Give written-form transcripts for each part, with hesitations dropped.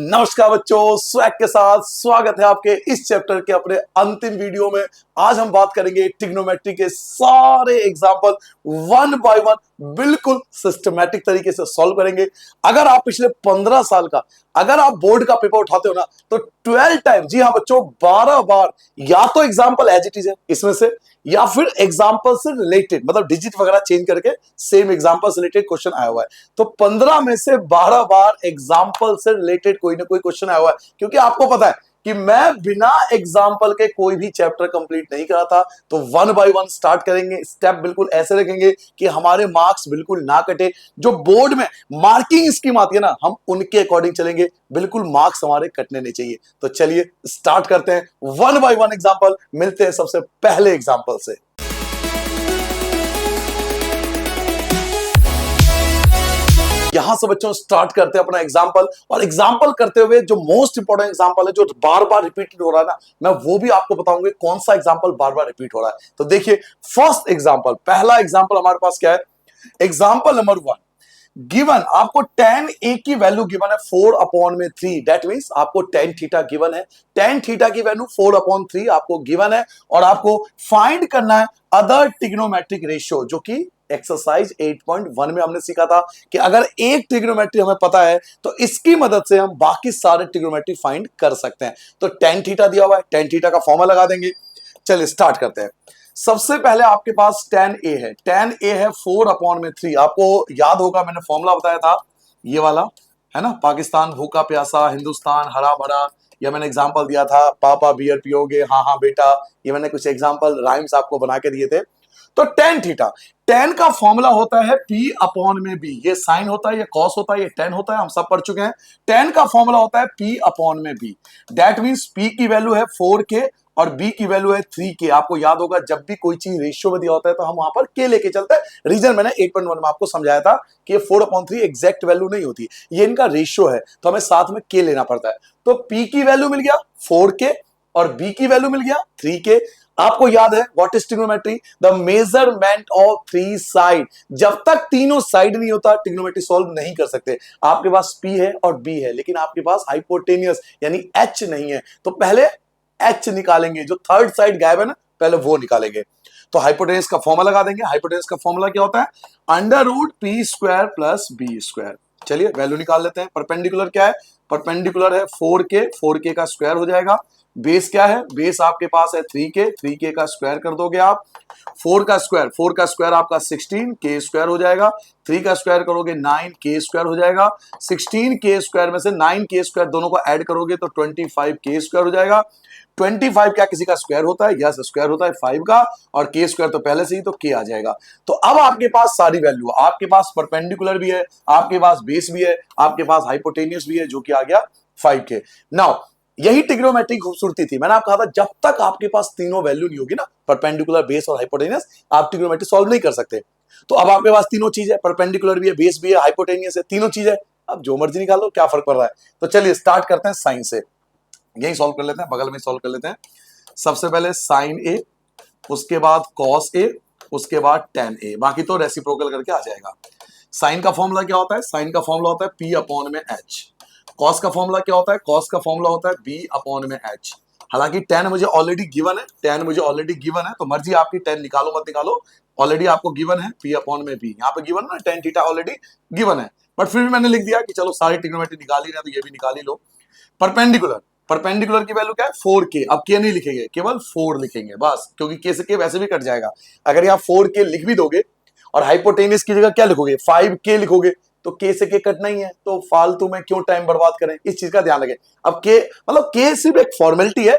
नमस्कार बच्चों, स्वैग के साथ स्वागत है आपके इस चैप्टर के अपने अंतिम वीडियो में। आज हम बात करेंगे ट्रिग्नोमेट्री के सारे एग्जांपल वन बाय वन बिल्कुल सिस्टमैटिक तरीके से सॉल्व करेंगे। अगर आप पिछले 15 साल का अगर आप बोर्ड का पेपर उठाते हो ना तो 12 टाइम, जी हाँ बच्चों, 12 बार या तो एग्जाम्पल एज इट इज है इसमें से, या फिर एग्जाम्पल से रिलेटेड, मतलब डिजिट वगैरह चेंज करके सेम एग्जाम्पल से रिलेटेड क्वेश्चन आया हुआ है। तो 15 में से 12 बार एग्जाम्पल से रिलेटेड कोई ना कोई क्वेश्चन आया हुआ है, क्योंकि आपको पता है कि मैं बिना एग्जाम्पल के कोई भी चैप्टर कंप्लीट नहीं करा था। तो वन बाय वन स्टार्ट करेंगे, स्टेप बिल्कुल ऐसे रखेंगे कि हमारे मार्क्स बिल्कुल ना कटे। जो बोर्ड में मार्किंग स्कीम आती है ना, हम उनके अकॉर्डिंग चलेंगे, बिल्कुल मार्क्स हमारे कटने नहीं चाहिए। तो चलिए स्टार्ट करते हैं वन बाय वन एग्जाम्पल। मिलते हैं सबसे पहले एग्जाम्पल से। यहां से बच्चों स्टार्ट करते हैं अपना एग्जाम्पल, और एग्जाम्पल करते हुए जो मोस्ट इंपॉर्टेंट एग्जाम्पल है, जो बार बार रिपीटेड हो रहा है ना, मैं वो भी आपको बताऊंगा कौन सा एग्जाम्पल बार बार रिपीट हो रहा है। तो देखिए फर्स्ट एग्जाम्पल, पहला एग्जाम्पल हमारे पास क्या है। एग्जाम्पल नंबर 1, गिवन आपको tan a की वैल्यू गिवन है 4/3। दैट मींस आपको tan थीटा गिवन है, tan थीटा की वैल्यू 4/3 आपको गिवन है, और आपको फाइंड करना है अदर ट्रिग्नोमेट्रिक रेशियो, जो कि एक्सरसाइज 8.1 में हमने सीखा था कि अगर एक ट्रिग्नोमेट्री हमें पता है तो इसकी मदद से हम बाकी सारे ट्रिग्नोमेट्री फाइंड कर सकते हैं। तो tan थीटा दिया हुआ है, tan थीटा का फॉर्मूला लगा देंगे। चलिए स्टार्ट करते हैं। सबसे पहले आपके पास tan a है, tan a है 4/3। आपको याद होगा मैंने फॉर्मूला बताया था ये वाला, है ना, पाकिस्तान भूखा प्यासा, हिंदुस्तान हरा भरा। या मैंने एग्जांपल दिया था पापा बियर पियोगे, हाँ हाँ बेटा। ये मैंने कुछ एग्जांपल राइम्स आपको बना के दिए थे। तो tan थीटा, tan का फॉर्मूला होता है P/B। ये साइन होता है, ये कॉस होता है, ये tan होता है, हम सब पढ़ चुके हैं। tan का फॉर्मूला होता है P/B। दैट मींस P की वैल्यू है 4K और B की वैल्यू है 3K। आपको याद होगा जब भी कोई चीज रेशियो में दिया होता है तो हम वहां पर K लेके चलते हैं। रीजन मैंने 8.1 में आपको समझाया था कि ये 4/3 एग्जैक्ट वैल्यू नहीं होती, ये इनका रेशियो है, तो हमें साथ में K लेना पड़ता है। तो P की वैल्यू मिल गया 4K और B की वैल्यू मिल गया 3K। आपको याद है what is trigonometry, the measurement of three side. जब तक तीनों साइड नहीं होता ट्रिग्नोमेट्री सॉल्व नहीं कर सकते। आपके पास P है और B है, लेकिन आपके पास हाइपोटेनियस यानी H नहीं है, तो पहले H निकालेंगे। जो थर्ड साइड गायब है ना, पहले वो निकालेंगे। तो हाइपोटेनियस का फॉर्मूला लगा देंगे। हाइपोटेनियस का फॉर्मूला क्या होता है, √P² + B²। चलिए वैल्यू निकाल लेते हैं। परपेंडिकुलर क्या है, परपेंडिकुलर है 4K का स्क्वायर हो जाएगा। बेस क्या है, बेस आपके पास है 3K का स्क्वायर कर दोगे आप। 4 का स्क्वायर आपका 16K² हो जाएगा। 3 का स्क्वायर करोगे 9K² हो जाएगा। 16K² में से 9K² दोनों को ऐड करोगे तो 25K² हो जाएगा। 25 क्या किसी का स्क्वायर होता है, यस स्क्वायर होता है 5 का, और K² तो पहले से ही, तो K आ जाएगा। तो अब आपके पास सारी वैल्यू, आपके पास परपेंडिकुलर भी है, आपके पास बेस भी है, आपके पास हाइपोटेनियस भी है, जो कि आ गया 5K। नाउ यही ट्रिग्नोमेट्री खूबसूरती थी। मैंने आपको कहा था जब तक आपके पास तीनों वैल्यू नहीं होगी ना, परपेंडिकुलर, बेस और हाइपोटेनियस, आप ट्रिग्नोमेट्री सॉल्व नहीं कर सकते। तो अब आपके पास तीनों चीज है, परपेंडिकुलर भी है, बेस भी है, हाइपोटेनियस है, तीनों चीज है। अब जो मर्जी निकालो, क्या फर्क पड़ रहा है। तो चलिए स्टार्ट करते हैं साइन से, यही सॉल्व कर लेते हैं, बगल में सॉल्व कर लेते हैं। सबसे पहले साइन ए, उसके बाद कॉस ए, उसके बाद tan ए, बाकी तो रेसिप्रोकल करके आ जाएगा। साइन का फॉर्मूला क्या होता है, साइन का फॉर्मूला होता है P/H। कॉस का फॉर्मूला क्या होता है, कॉस का फॉर्मूला होता है B/H। हालांकि tan मुझे ऑलरेडी गिवन है, तो मर्जी आपकी tan निकालो मत निकालो, ऑलरेडी आपको गिवन है P/B। यहाँ पे गिवन ना, tan थीटा ऑलरेडी गिवन है, बट फिर भी मैंने लिख दिया कि चलो सारी ट्रिग्नोमेट्री निकाल ही रहे तो ये भी निकाल ही लो। परपेंडिकुलर की वैल्यू क्या है 4K। अब K नहीं लिखेंगे, केवल 4 लिखेंगे बस, क्योंकि K से K वैसे भी कट जाएगा। अगर यहाँ 4K लिख भी दोगे और हाइपोटेनियस की जगह क्या लिखोगे, 5K लिखोगे, तो K से K कटना ही है, तो फालतू में क्यों टाइम बर्बाद करें, इस चीज का ध्यान रखें। अब K मतलब K सिर्फ एक फॉर्मेलिटी है,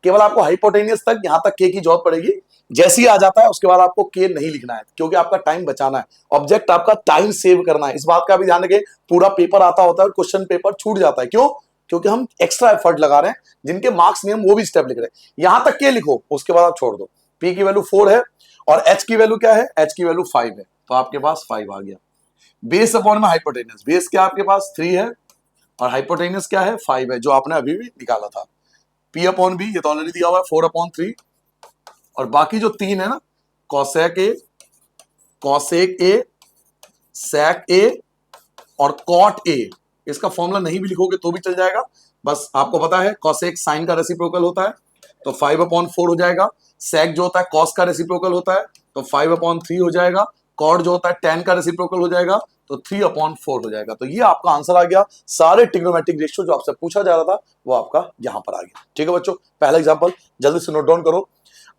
केवल आपको हाइपोटेनियस तक, यहां तक K की जरूरत पड़ेगी। जैसे ही आ जाता है उसके बाद आपको K नहीं लिखना है, क्योंकि आपका टाइम बचाना है, ऑब्जेक्ट आपका टाइम सेव करना है। इस बात का भी ध्यान रखें। पूरा पेपर आता होता है और क्वेश्चन पेपर छूट जाता है, क्यों, क्योंकि हम एक्स्ट्रा एफर्ट लगा रहे हैं, जिनके मार्क्स नहीं हम वो भी स्टेप लिख रहे हैं। यहां तक K लिखो, उसके बाद आप छोड़ दो। P की वैल्यू 4 है और H की वैल्यू क्या है, H की वैल्यू 5 है, तो आपके पास 5 आ गया। बेस अपॉन में हाइपोटेनियस, बेस क्या आपके पास 3 है और हाइपोटेनियस क्या है 5 है, जो आपने अभी भी निकाला था। P/B ये तो ऑलरेडी दिया हुआ है 4/3, और बाकी जो 3 है ना, कॉसेक ए, कॉसेक ए, सेक ए और कॉट ए, इसका फॉर्मूला नहीं भी लिखोगे तो भी चल जाएगा, बस आपको पता है cosec साइन का रेसिप्रोकल होता है तो 5/4 हो जाएगा। sec जो होता है cos का रेसिप्रोकल होता है तो 5/3 हो जाएगा। cot जो होता है tan का रेसिप्रोकल हो जाएगा तो 3/4 हो जाएगा। तो ये आपका आंसर आ गया। सारे ट्रिग्नोमेट्रिक रेशियो जो आपसे पूछा जा रहा था वो आपका यहां पर आ गया। ठीक है बच्चों, पहला एग्जांपल जल्दी से नोट डाउन करो।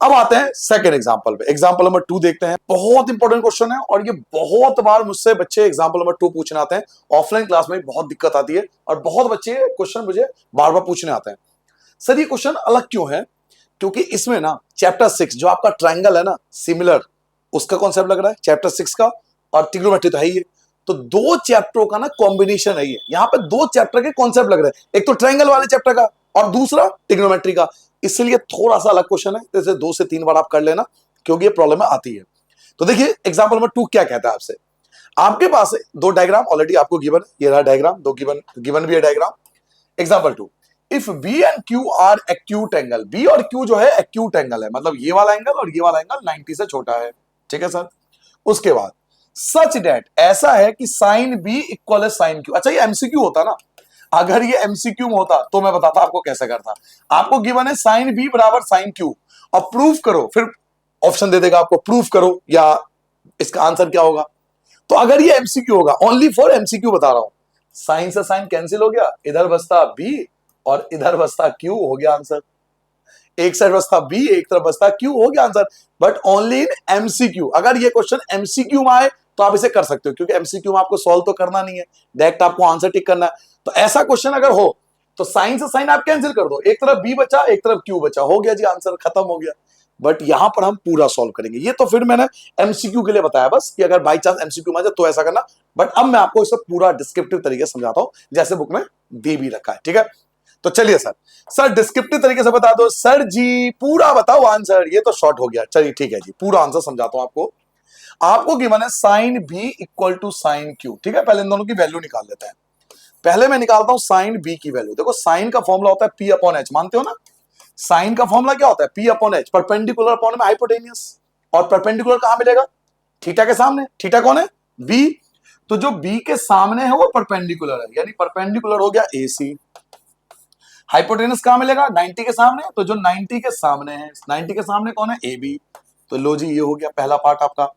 अब आते हैं सेकंड एग्जांपल पे। एग्जांपल नंबर 2 देखते हैं। बहुत इंपॉर्टेंट क्वेश्चन है और ये बहुत बार मुझसे बच्चे एग्जांपल नंबर 2 पूछने आते हैं। ऑफलाइन क्लास में बहुत दिक्कत आती है और बहुत बच्चे क्वेश्चन मुझे बार बार पूछने आते हैं। सर ये क्वेश्चन अलग क्यों है? क्योंकि इसमें ना चैप्टर 6 जो आपका ट्रायंगल है ना सिमिलर, उसका कॉन्सेप्ट लग रहा है चैप्टर 6 का, और ट्रिग्नोमेट्री तो है ही है। तो दो चैप्टरों का ना कॉम्बिनेशन है ये। यहाँ पे दो चैप्टर के कॉन्सेप्ट लग रहे हैं, एक तो ट्रायंगल वाले चैप्टर का और दूसरा ट्रिग्नोमेट्री का। इसलिए थोड़ा सा अलग क्वेश्चन है, जैसे 2 से 3 बार आप कर लेना क्योंकि ये प्रॉब्लम में आती है। तो देखिए एग्जांपल नंबर 2 क्या कहता है आपसे। आपके पास दो डायग्राम ऑलरेडी आपको गिवन, ये रहा डायग्राम, दो गिवन भी है diagram. Example 2, if B and Q are acute angle, B और क्यू जो है एक्यूट एंगल है, मतलब ये वाला एंगल और ये वाला एंगल 90 से छोटा है। ठीक है सर। उसके बाद सच डेट, ऐसा है कि साइन बी इक्वल है साइन क्यू। अच्छा ये एमसीक्यू होता ना, अगर ये एमसीक्यू में होता तो मैं बताता आपको कैसे करता। आपको गिवन है साइन बी बराबर साइन क्यू और प्रूफ करो, फिर ऑप्शन दे देगा आपको प्रूफ करो या इसका आंसर क्या होगा। तो अगर ये एमसीक्यू होगा, ओनली फॉर एमसीक्यू बता रहा हूं, साइन से साइन कैंसिल हो गया, इधर बचता बी और इधर बचता क्यू, हो गया आंसर। एक साइड बचता बी, एक तरफ बचता क्यू, हो गया answer. But only in MCQ. अगर ये क्वेश्चन एमसीक्यू में आए तो आप इसे कर सकते हो, क्योंकि एमसीक्यू में आपको सॉल्व तो करना नहीं है, डायरेक्ट आपको आंसर टिक करना है। तो ऐसा क्वेश्चन अगर हो तो साइन से साइन आप कैंसिल कर दो, एक तरफ बी बचा एक तरफ क्यू बचा, हो गया जी आंसर, खत्म हो गया। बट यहां पर हम पूरा सॉल्व करेंगे। ये तो फिर मैंने एमसीक्यू के लिए बताया बस कि अगर बाई चांस एमसीक्यू में आ जाए तो ऐसा करना। बट अब मैं आपको इसे पूरा डिस्क्रिप्टिव तरीके से समझाता हूं जैसे बुक में दे भी रखा है। ठीक है, तो चलिए सर डिस्क्रिप्टिव तरीके से बता दो। सर जी पूरा बताओ आंसर, ये तो शॉर्ट हो गया। चलिए ठीक है जी, पूरा आंसर समझाता हूं आपको। आपको गिवन है sine B equal to sine Q. ठीक है, पहले इन दोनों की वैल्यू निकाल लेते हैं। पहले मैं निकालता हूं साइन बी की वैल्यू। देखो साइन का फॉर्मूला होता है पी अपॉन एच, मानते हो ना? साइन का फॉर्मूला क्या होता है? P upon H, perpendicular upon में हाइपोटेनियस। और परपेंडिकुलर कहां मिलेगा? थीटा के सामने। थीटा कौन है? बी। तो जो बी के सामने है वो परपेंडिकुलर है, यानी परपेंडिकुलर हो गया एसी। हाइपोटेनस कहां मिलेगा? 90 के सामने। तो जो 90 के सामने है, 90 के सामने कौन है? A B. तो लो जी, ये हो गया पहला पार्ट आपका।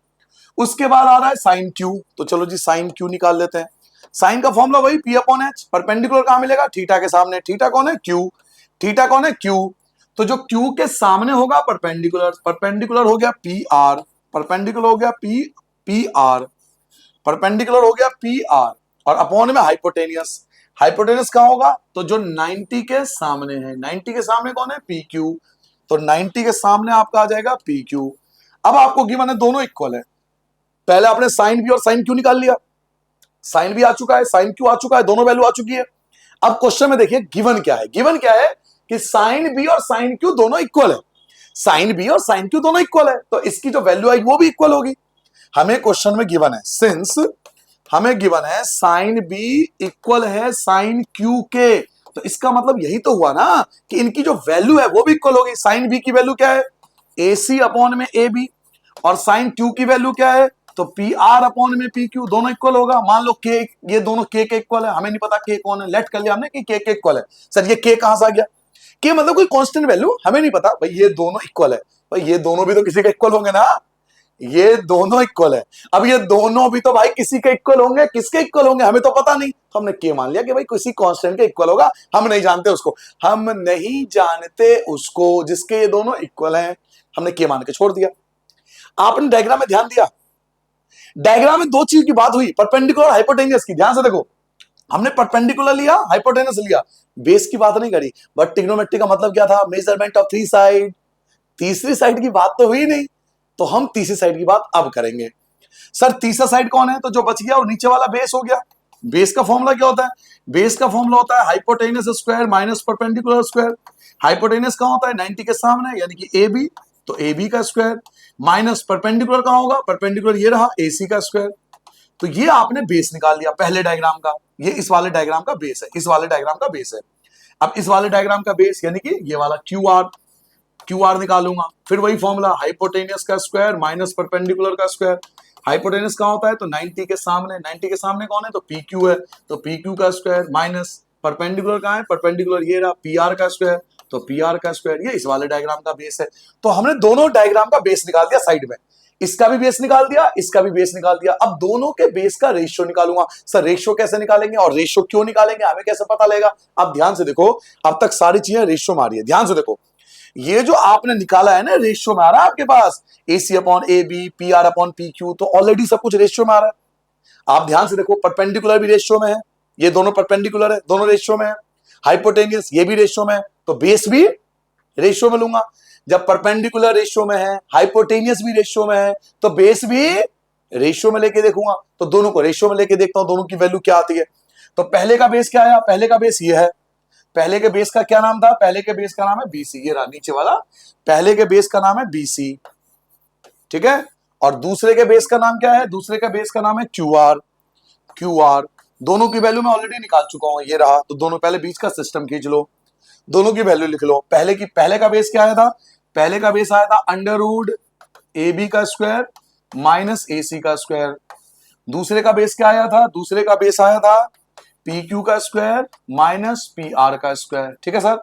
उसके बाद आ रहा है साइन क्यू। तो चलो जी साइन क्यू निकाल लेते हैं। साइन का फॉर्मूला वही पी अपॉन एच। परपेंडिकुलर कहां मिलेगा? थीटा के सामने। थीटा कौन है? क्यू। थीटा कौन है? क्यू। तो जो क्यू के सामने होगा परपेंडिकुलर, परपेंडिकुलर हो गया पी आर, परपेंडिकुलर हो गया पी आर, परपेंडिकुलर हो गया पी आर, और अपॉन में हाइपोटेनियस। हाइपोटेनस कहां होगा? तो जो 90 के सामने है। 90 के सामने कौन है? P Q. तो 90 के सामने आपका आ जाएगा पी क्यू। अब आपको गिवन है दोनों इक्वल है। पहले आपने साइन बी और साइन क्यू निकाल लिया, साइन बी आ चुका है, साइन क्यू आ चुका है, दोनों वैल्यू आ चुकी है। अब क्वेश्चन में देखिए गिवन क्या है। गिवन क्या है कि साइन बी और साइन क्यू दोनों इक्वल है। साइन बी और साइन क्यू दोनों इक्वल है, तो इसकी जो वैल्यू आएगी वो भी इक्वल होगी। हमें क्वेश्चन में गिवन है, सिंस हमें गिवन है साइन बी इक्वल है साइन क्यू के, तो इसका मतलब यही तो हुआ ना कि इनकी जो वैल्यू है वो भी इक्वल होगी। साइन बी की वैल्यू क्या है? ए सी अपॉन में ए बी। और साइन क्यू की वैल्यू क्या है? तो पी आर अपॉन में पी क्यू, दोनों इक्वल होगा। मान लो के, ये दोनों के इक्वल है, हमें नहीं पता के कौन है, लेट कर लिया हमने कि के इक्वल है। सर ये के कहां से आ गया? के मतलब कोई कांस्टेंट वैल्यू, हमें नहीं पता भाई, ये दोनों इक्वल है। भाई ये दोनों भी तो किसी के इक्वल होंगे ना, ये दोनों इक्वल है। अब ये दोनों भी तो भाई किसी के इक्वल होंगे, किसके इक्वल होंगे हमें तो पता नहीं, तो हमने के मान लिया कि भाई किसी कांस्टेंट के इक्वल होगा। हम नहीं जानते उसको, हम नहीं जानते उसको जिसके ये दोनों इक्वल हैं, हमने के मान के छोड़ दिया। आपने डायग्राम में ध्यान दिया, डायग्राम में दो चीज की बात हुई, परपेंडिकुलर हाइपोटेनियस की। ध्यान से देखो, हमने परपेंडिकुलर लिया, हाइपोटेनस लिया, बेस की बात नहीं करी। बट ट्रिग्नोमेट्री का मतलब क्या था? Measurement of three side. तीसरी साइड की बात तो हुई नहीं, तो हम तीसरी साइड की बात अब करेंगे। सर तीसरा साइड कौन है? तो जो बच गया वो नीचे वाला बेस हो गया। बेस का फॉर्मूला क्या होता है? बेस का फॉर्मूला होता है hypotenuse square minus perpendicular square. Hypotenuse कहां होता है? 90 के सामने, यानी कि ए बी, तो ए बी का स्क्वायर माइनस परपेंडिकुलर कहां होगा? परपेंडिकुलर ये रहा, ए सी का स्क्वायर। तो ये आपने बेस निकाल लिया पहले डायग्राम का। ये इस वाले डायग्राम का बेस है, इस वाले डायग्राम का बेस है। अब इस वाले डायग्राम का बेस यानी कि ये वाला क्यू आर निकालूंगा। फिर वही फॉर्मूला हाइपोटेनियस का स्क्वायर माइनस परपेंडिकुलर का स्क्वायर। हाइपोटेनस कहाँ होता है? तो 90 के सामने। 90 के सामने कौन है? तो पी क्यू है, तो पी क्यू का स्क्वायर माइनस परपेंडिकुलर कहाँ है? परपेंडिकुलर ये रहा पी आर का स्क्वायर, तो पी आर का स्क्वायर ये इस वाले डायग्राम का बेस है। तो हमने दोनों डायग्राम का बेस निकाल दिया साइड में, इसका भी बेस निकाल दिया, इसका भी बेस निकाल दिया। अब दोनों के बेस का रेशियो निकालूंगा। सर रेशियो कैसे निकालेंगे और रेशियो क्यों निकालेंगे, हमें कैसे पता लगेगा? अब ध्यान से देखो, अब तक सारी चीजें रेशियो में आ रही है, ध्यान से देखो। ये जो आपने निकाला है ना, रेशियो में आ रहा है आपके पास, A C upon A B, P R upon P Q, तो ऑलरेडी सब कुछ रेशियो में आ रहा है। आप ध्यान से देखो, परपेंडिकुलर भी रेशियो में है, ये दोनों परपेंडिकुलर है, दोनों रेशियो में है। हाइपोटेनियस ये भी रेशियो में है, तो बेस भी रेशियो में लूंगा। जब परपेंडिकुलर रेशियो में है, हाइपोटेनियस भी रेशियो में है, तो बेस भी रेशियो में लेके देखूंगा। तो दोनों को रेशियो में लेके देखता हूं, दोनों की वैल्यू क्या आती है। तो पहले का बेस क्या आया? पहले का बेस ये है। पहले के बेस का क्या नाम था? पहले के बेस का नाम है बीसी, ये रहा नीचे वाला। पहले के बेस का नाम है बीसी, ठीक है। और दूसरे के बेस का नाम क्या है? दूसरे का बेस का नाम है क्यू आर। क्यू आर दोनों की वैल्यू मैं ऑलरेडी निकाल चुका हूं, ये रहा। तो दोनों पहले बीच का सिस्टम खींच लो, दोनों की वैल्यू लिख लो। पहले का बेस क्या आया था? पहले का बेस आया था अंडर रूट ए बी का स्क्वायर माइनस ए सी का स्क्वायर। दूसरे का बेस क्या आया था? दूसरे का बेस आया था पी क्यू का स्क्वायर माइनस पी आर का स्क्वायर, ठीक है सर।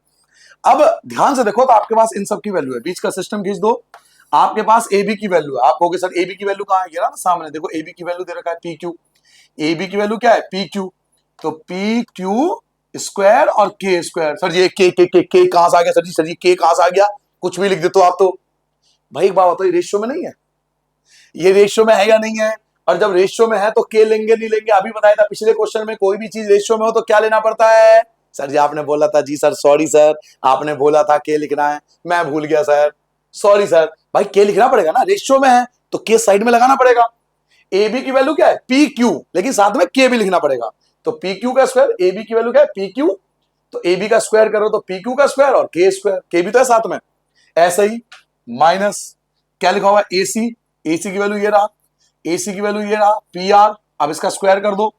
अब ध्यान से देखो, तो आपके पास इन सब की वैल्यू है, बीच का सिस्टम खींच दो। आपके पास ए बी की वैल्यू है, आप कहोगे सर ए बी की वैल्यू कहां है? ये ना सामने देखो, ए बी की वैल्यू दे रखा है पी क्यू। ए बी की वैल्यू क्या है? P Q. तो पी क्यू स्क्वायर और के स्क्वायर। सर ये के कहां से आ गया? सर जी, सर जी के कहां से आ गया? कुछ भी लिख देते हो आप तो। भाई एक बात बताओ, ये रेशियो में नहीं है? ये रेशियो में है या नहीं है? और जब रेशियो में है तो के लेंगे नहीं लेंगे? अभी बताया था पिछले क्वेश्चन में, कोई भी चीज रेशियो में हो तो क्या लेना पड़ता है? सर जी आपने बोला था, जी सर सॉरी सर, आपने बोला था के लिखना है, मैं भूल गया सर, सॉरी सर। भाई के लिखना पड़ेगा ना, रेशियो में है तो के साइड में लगाना पड़ेगा। ए बी की वैल्यू क्या है? पी क्यू, लेकिन साथ में के भी लिखना पड़ेगा। तो पी क्यू का स्क्वायर, ए बी की वैल्यू क्या है? P Q. तो ए बी का स्क्वायर करो तो पी क्यू का स्क्वायर और के स्क्वायर, के भी तो है साथ में। ऐसे ही माइनस क्या लिखा हुआ है? ए सी। ए सी की वैल्यू ये रहा, ए सी की वैल्यू ये रहा पी आर। अब इसका स्क्वायर कर दो,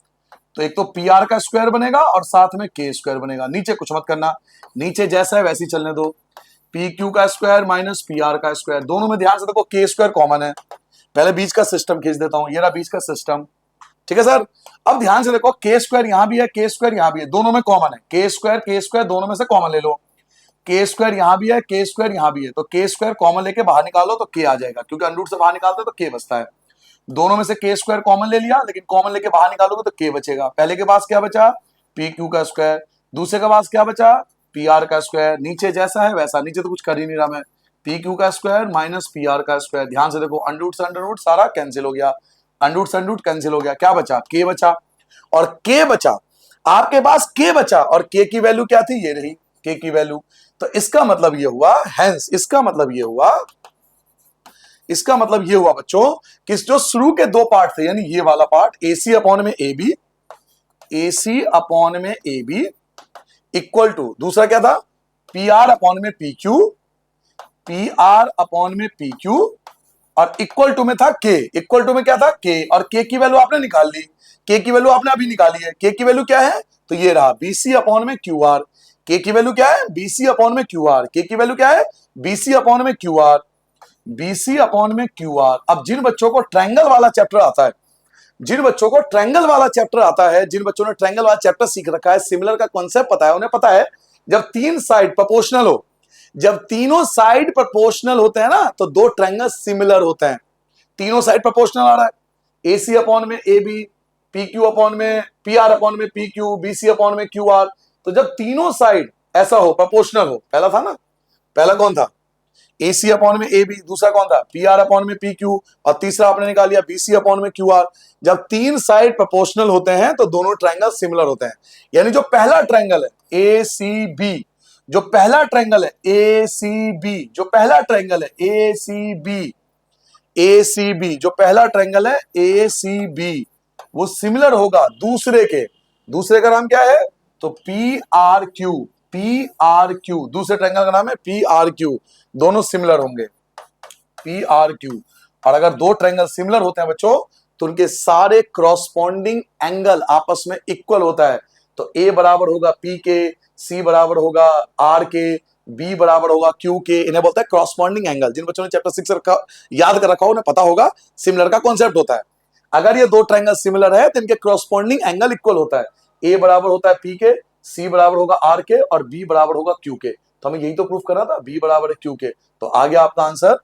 तो एक तो पी आर का स्क्वायर बनेगा और साथ में के स्क्वायर बनेगा। नीचे कुछ मत करना, नीचे जैसा है वैसे ही चलने दो। पी क्यू का स्क्वायर माइनस पी आर का स्क्वायर, दोनों में ध्यान से देखो के स्क्वायर कॉमन है। पहले बीच का सिस्टम खींच देता हूं, ये रहा बीच का सिस्टम, ठीक है सर। अब ध्यान से देखो, के स्क्वायर यहां भी है, के स्क्वायर यहां भी है, दोनों में कॉमन है। के स्क्वायर दोनों में से कॉमन ले लो। के स्क्वायर यहां भी है, के स्क्वायर यहां भी है, तो के स्क्वायर कॉमन लेके बाहर निकालो तो के आ जाएगा, क्योंकि अंडर रूट से बाहर निकालते हैं तो के बचता है। दोनों में से के स्क्वायर कॉमन ले लिया, लेकिन कॉमन लेके बाहर निकालोगे तो के बचेगा। पहले के पास क्या बचा? पी क्यू का स्क्वायर। दूसरे के पास क्या बचा? पी आर का स्क्वायर। नीचे जैसा है वैसा, नीचे तो कुछ कर ही नहीं रहा मैं। पी क्यू का स्क्वायर माइनस पी आर का स्क्वायर। ध्यान से देखो, अंडर रूट से अंडर रूट सारा कैंसिल हो गया, अंडर रूट से अंडर रूट कैंसिल हो गया, क्या बचा? के बचा। और के बचा, आपके पास के बचा, और के की वैल्यू क्या थी? ये रही के की वैल्यू। तो इसका मतलब ये हुआ, हेंस इसका मतलब ये हुआ बच्चों कि जो शुरू के दो पार्ट थे, यानी ये वाला पार्ट ए सी अपॉन में A B, A C upon में ए बी इक्वल टू दूसरा क्या था? पी आर अपॉन में P Q, P R upon में पी क्यू, और इक्वल टू में था के। इक्वल टू में क्या था? के। और के की वैल्यू आपने निकाल ली, के की वैल्यू आपने अभी निकाली है। के की वैल्यू क्या है? तो ये रहा बीसी अपॉन में क्यू आर। के की वैल्यू क्या है? बीसी अपॉन में क्यू आर। के की वैल्यू क्या है? बीसी अपॉन में क्यू आर, बीसी अपॉन में क्यू आर। अब जिन बच्चों को ट्रायंगल वाला चैप्टर आता है, जिन बच्चों को ट्रायंगल वाला चैप्टर आता है, जिन बच्चों ने ट्रायंगल वाला चैप्टर सीख रखा है, सिमिलर का कॉन्सेप्ट पता है, उन्हें पता है जब तीन साइड प्रोपोर्शनल हो, जब तीनों साइड प्रोपोर्शनल होते हैं ना, तो दो ट्रायंगल सिमिलर होते हैं। तीनों साइड प्रोपोर्शनल आ रहा है, ए सी अपॉन में A B, P Q upon में पी आर अपॉन में P Q, B C upon में क्यू आर। तो जब तीनों साइड ऐसा हो, प्रोपोर्शनल हो, पहला था ना, पहला कौन था? ए सी अपॉन में ए बी, दूसरा कौन था? पी आर अपॉन में पी क्यू, और तीसरा आपने निकाल लिया बी सी अपॉन में क्यू आर। जब तीन साइड प्रोपोर्शनल होते हैं तो दोनों ट्रायंगल सिमिलर होते हैं। यानी जो पहला ट्रायंगल है ए सी बी, जो पहला ट्रायंगल है ए सी बी, जो पहला ट्रायंगल है ए सी बी, ए सी बी, जो पहला ट्रायंगल है ए सी बी, वो सिमिलर होगा दूसरे के। दूसरे का नाम क्या है? तो P R Q, P R Q, दूसरे ट्रायंगल का नाम है पी आर क्यू। दोनों सिमिलर होंगे, पी आर क्यू। और अगर दो ट्रायंगल सिमिलर होते हैं बच्चों, तो उनके सारे क्रॉसपॉन्डिंग एंगल आपस में इक्वल होता है। तो ए बराबर होगा पी के, सी बराबर होगा आर के, बी बराबर होगा क्यू के। इन्हें बोलता है क्रॉसपॉन्डिंग एंगल। जिन बच्चों ने चैप्टर 6 याद कर रखा हो उन्हें पता होगा सिमिलर का कॉन्सेप्ट होता है। अगर ये दो ट्रायंगल सिमिलर है तो इनके क्रॉसपोंडिंग एंगल इक्वल होता है। ए बराबर होता है पी के, सी बराबर होगा आर के और बी बराबर होगा क्यू के। तो हमें यही तो प्रूफ करना था, बी बराबर है क्यू के। तो आ गया आपका आंसर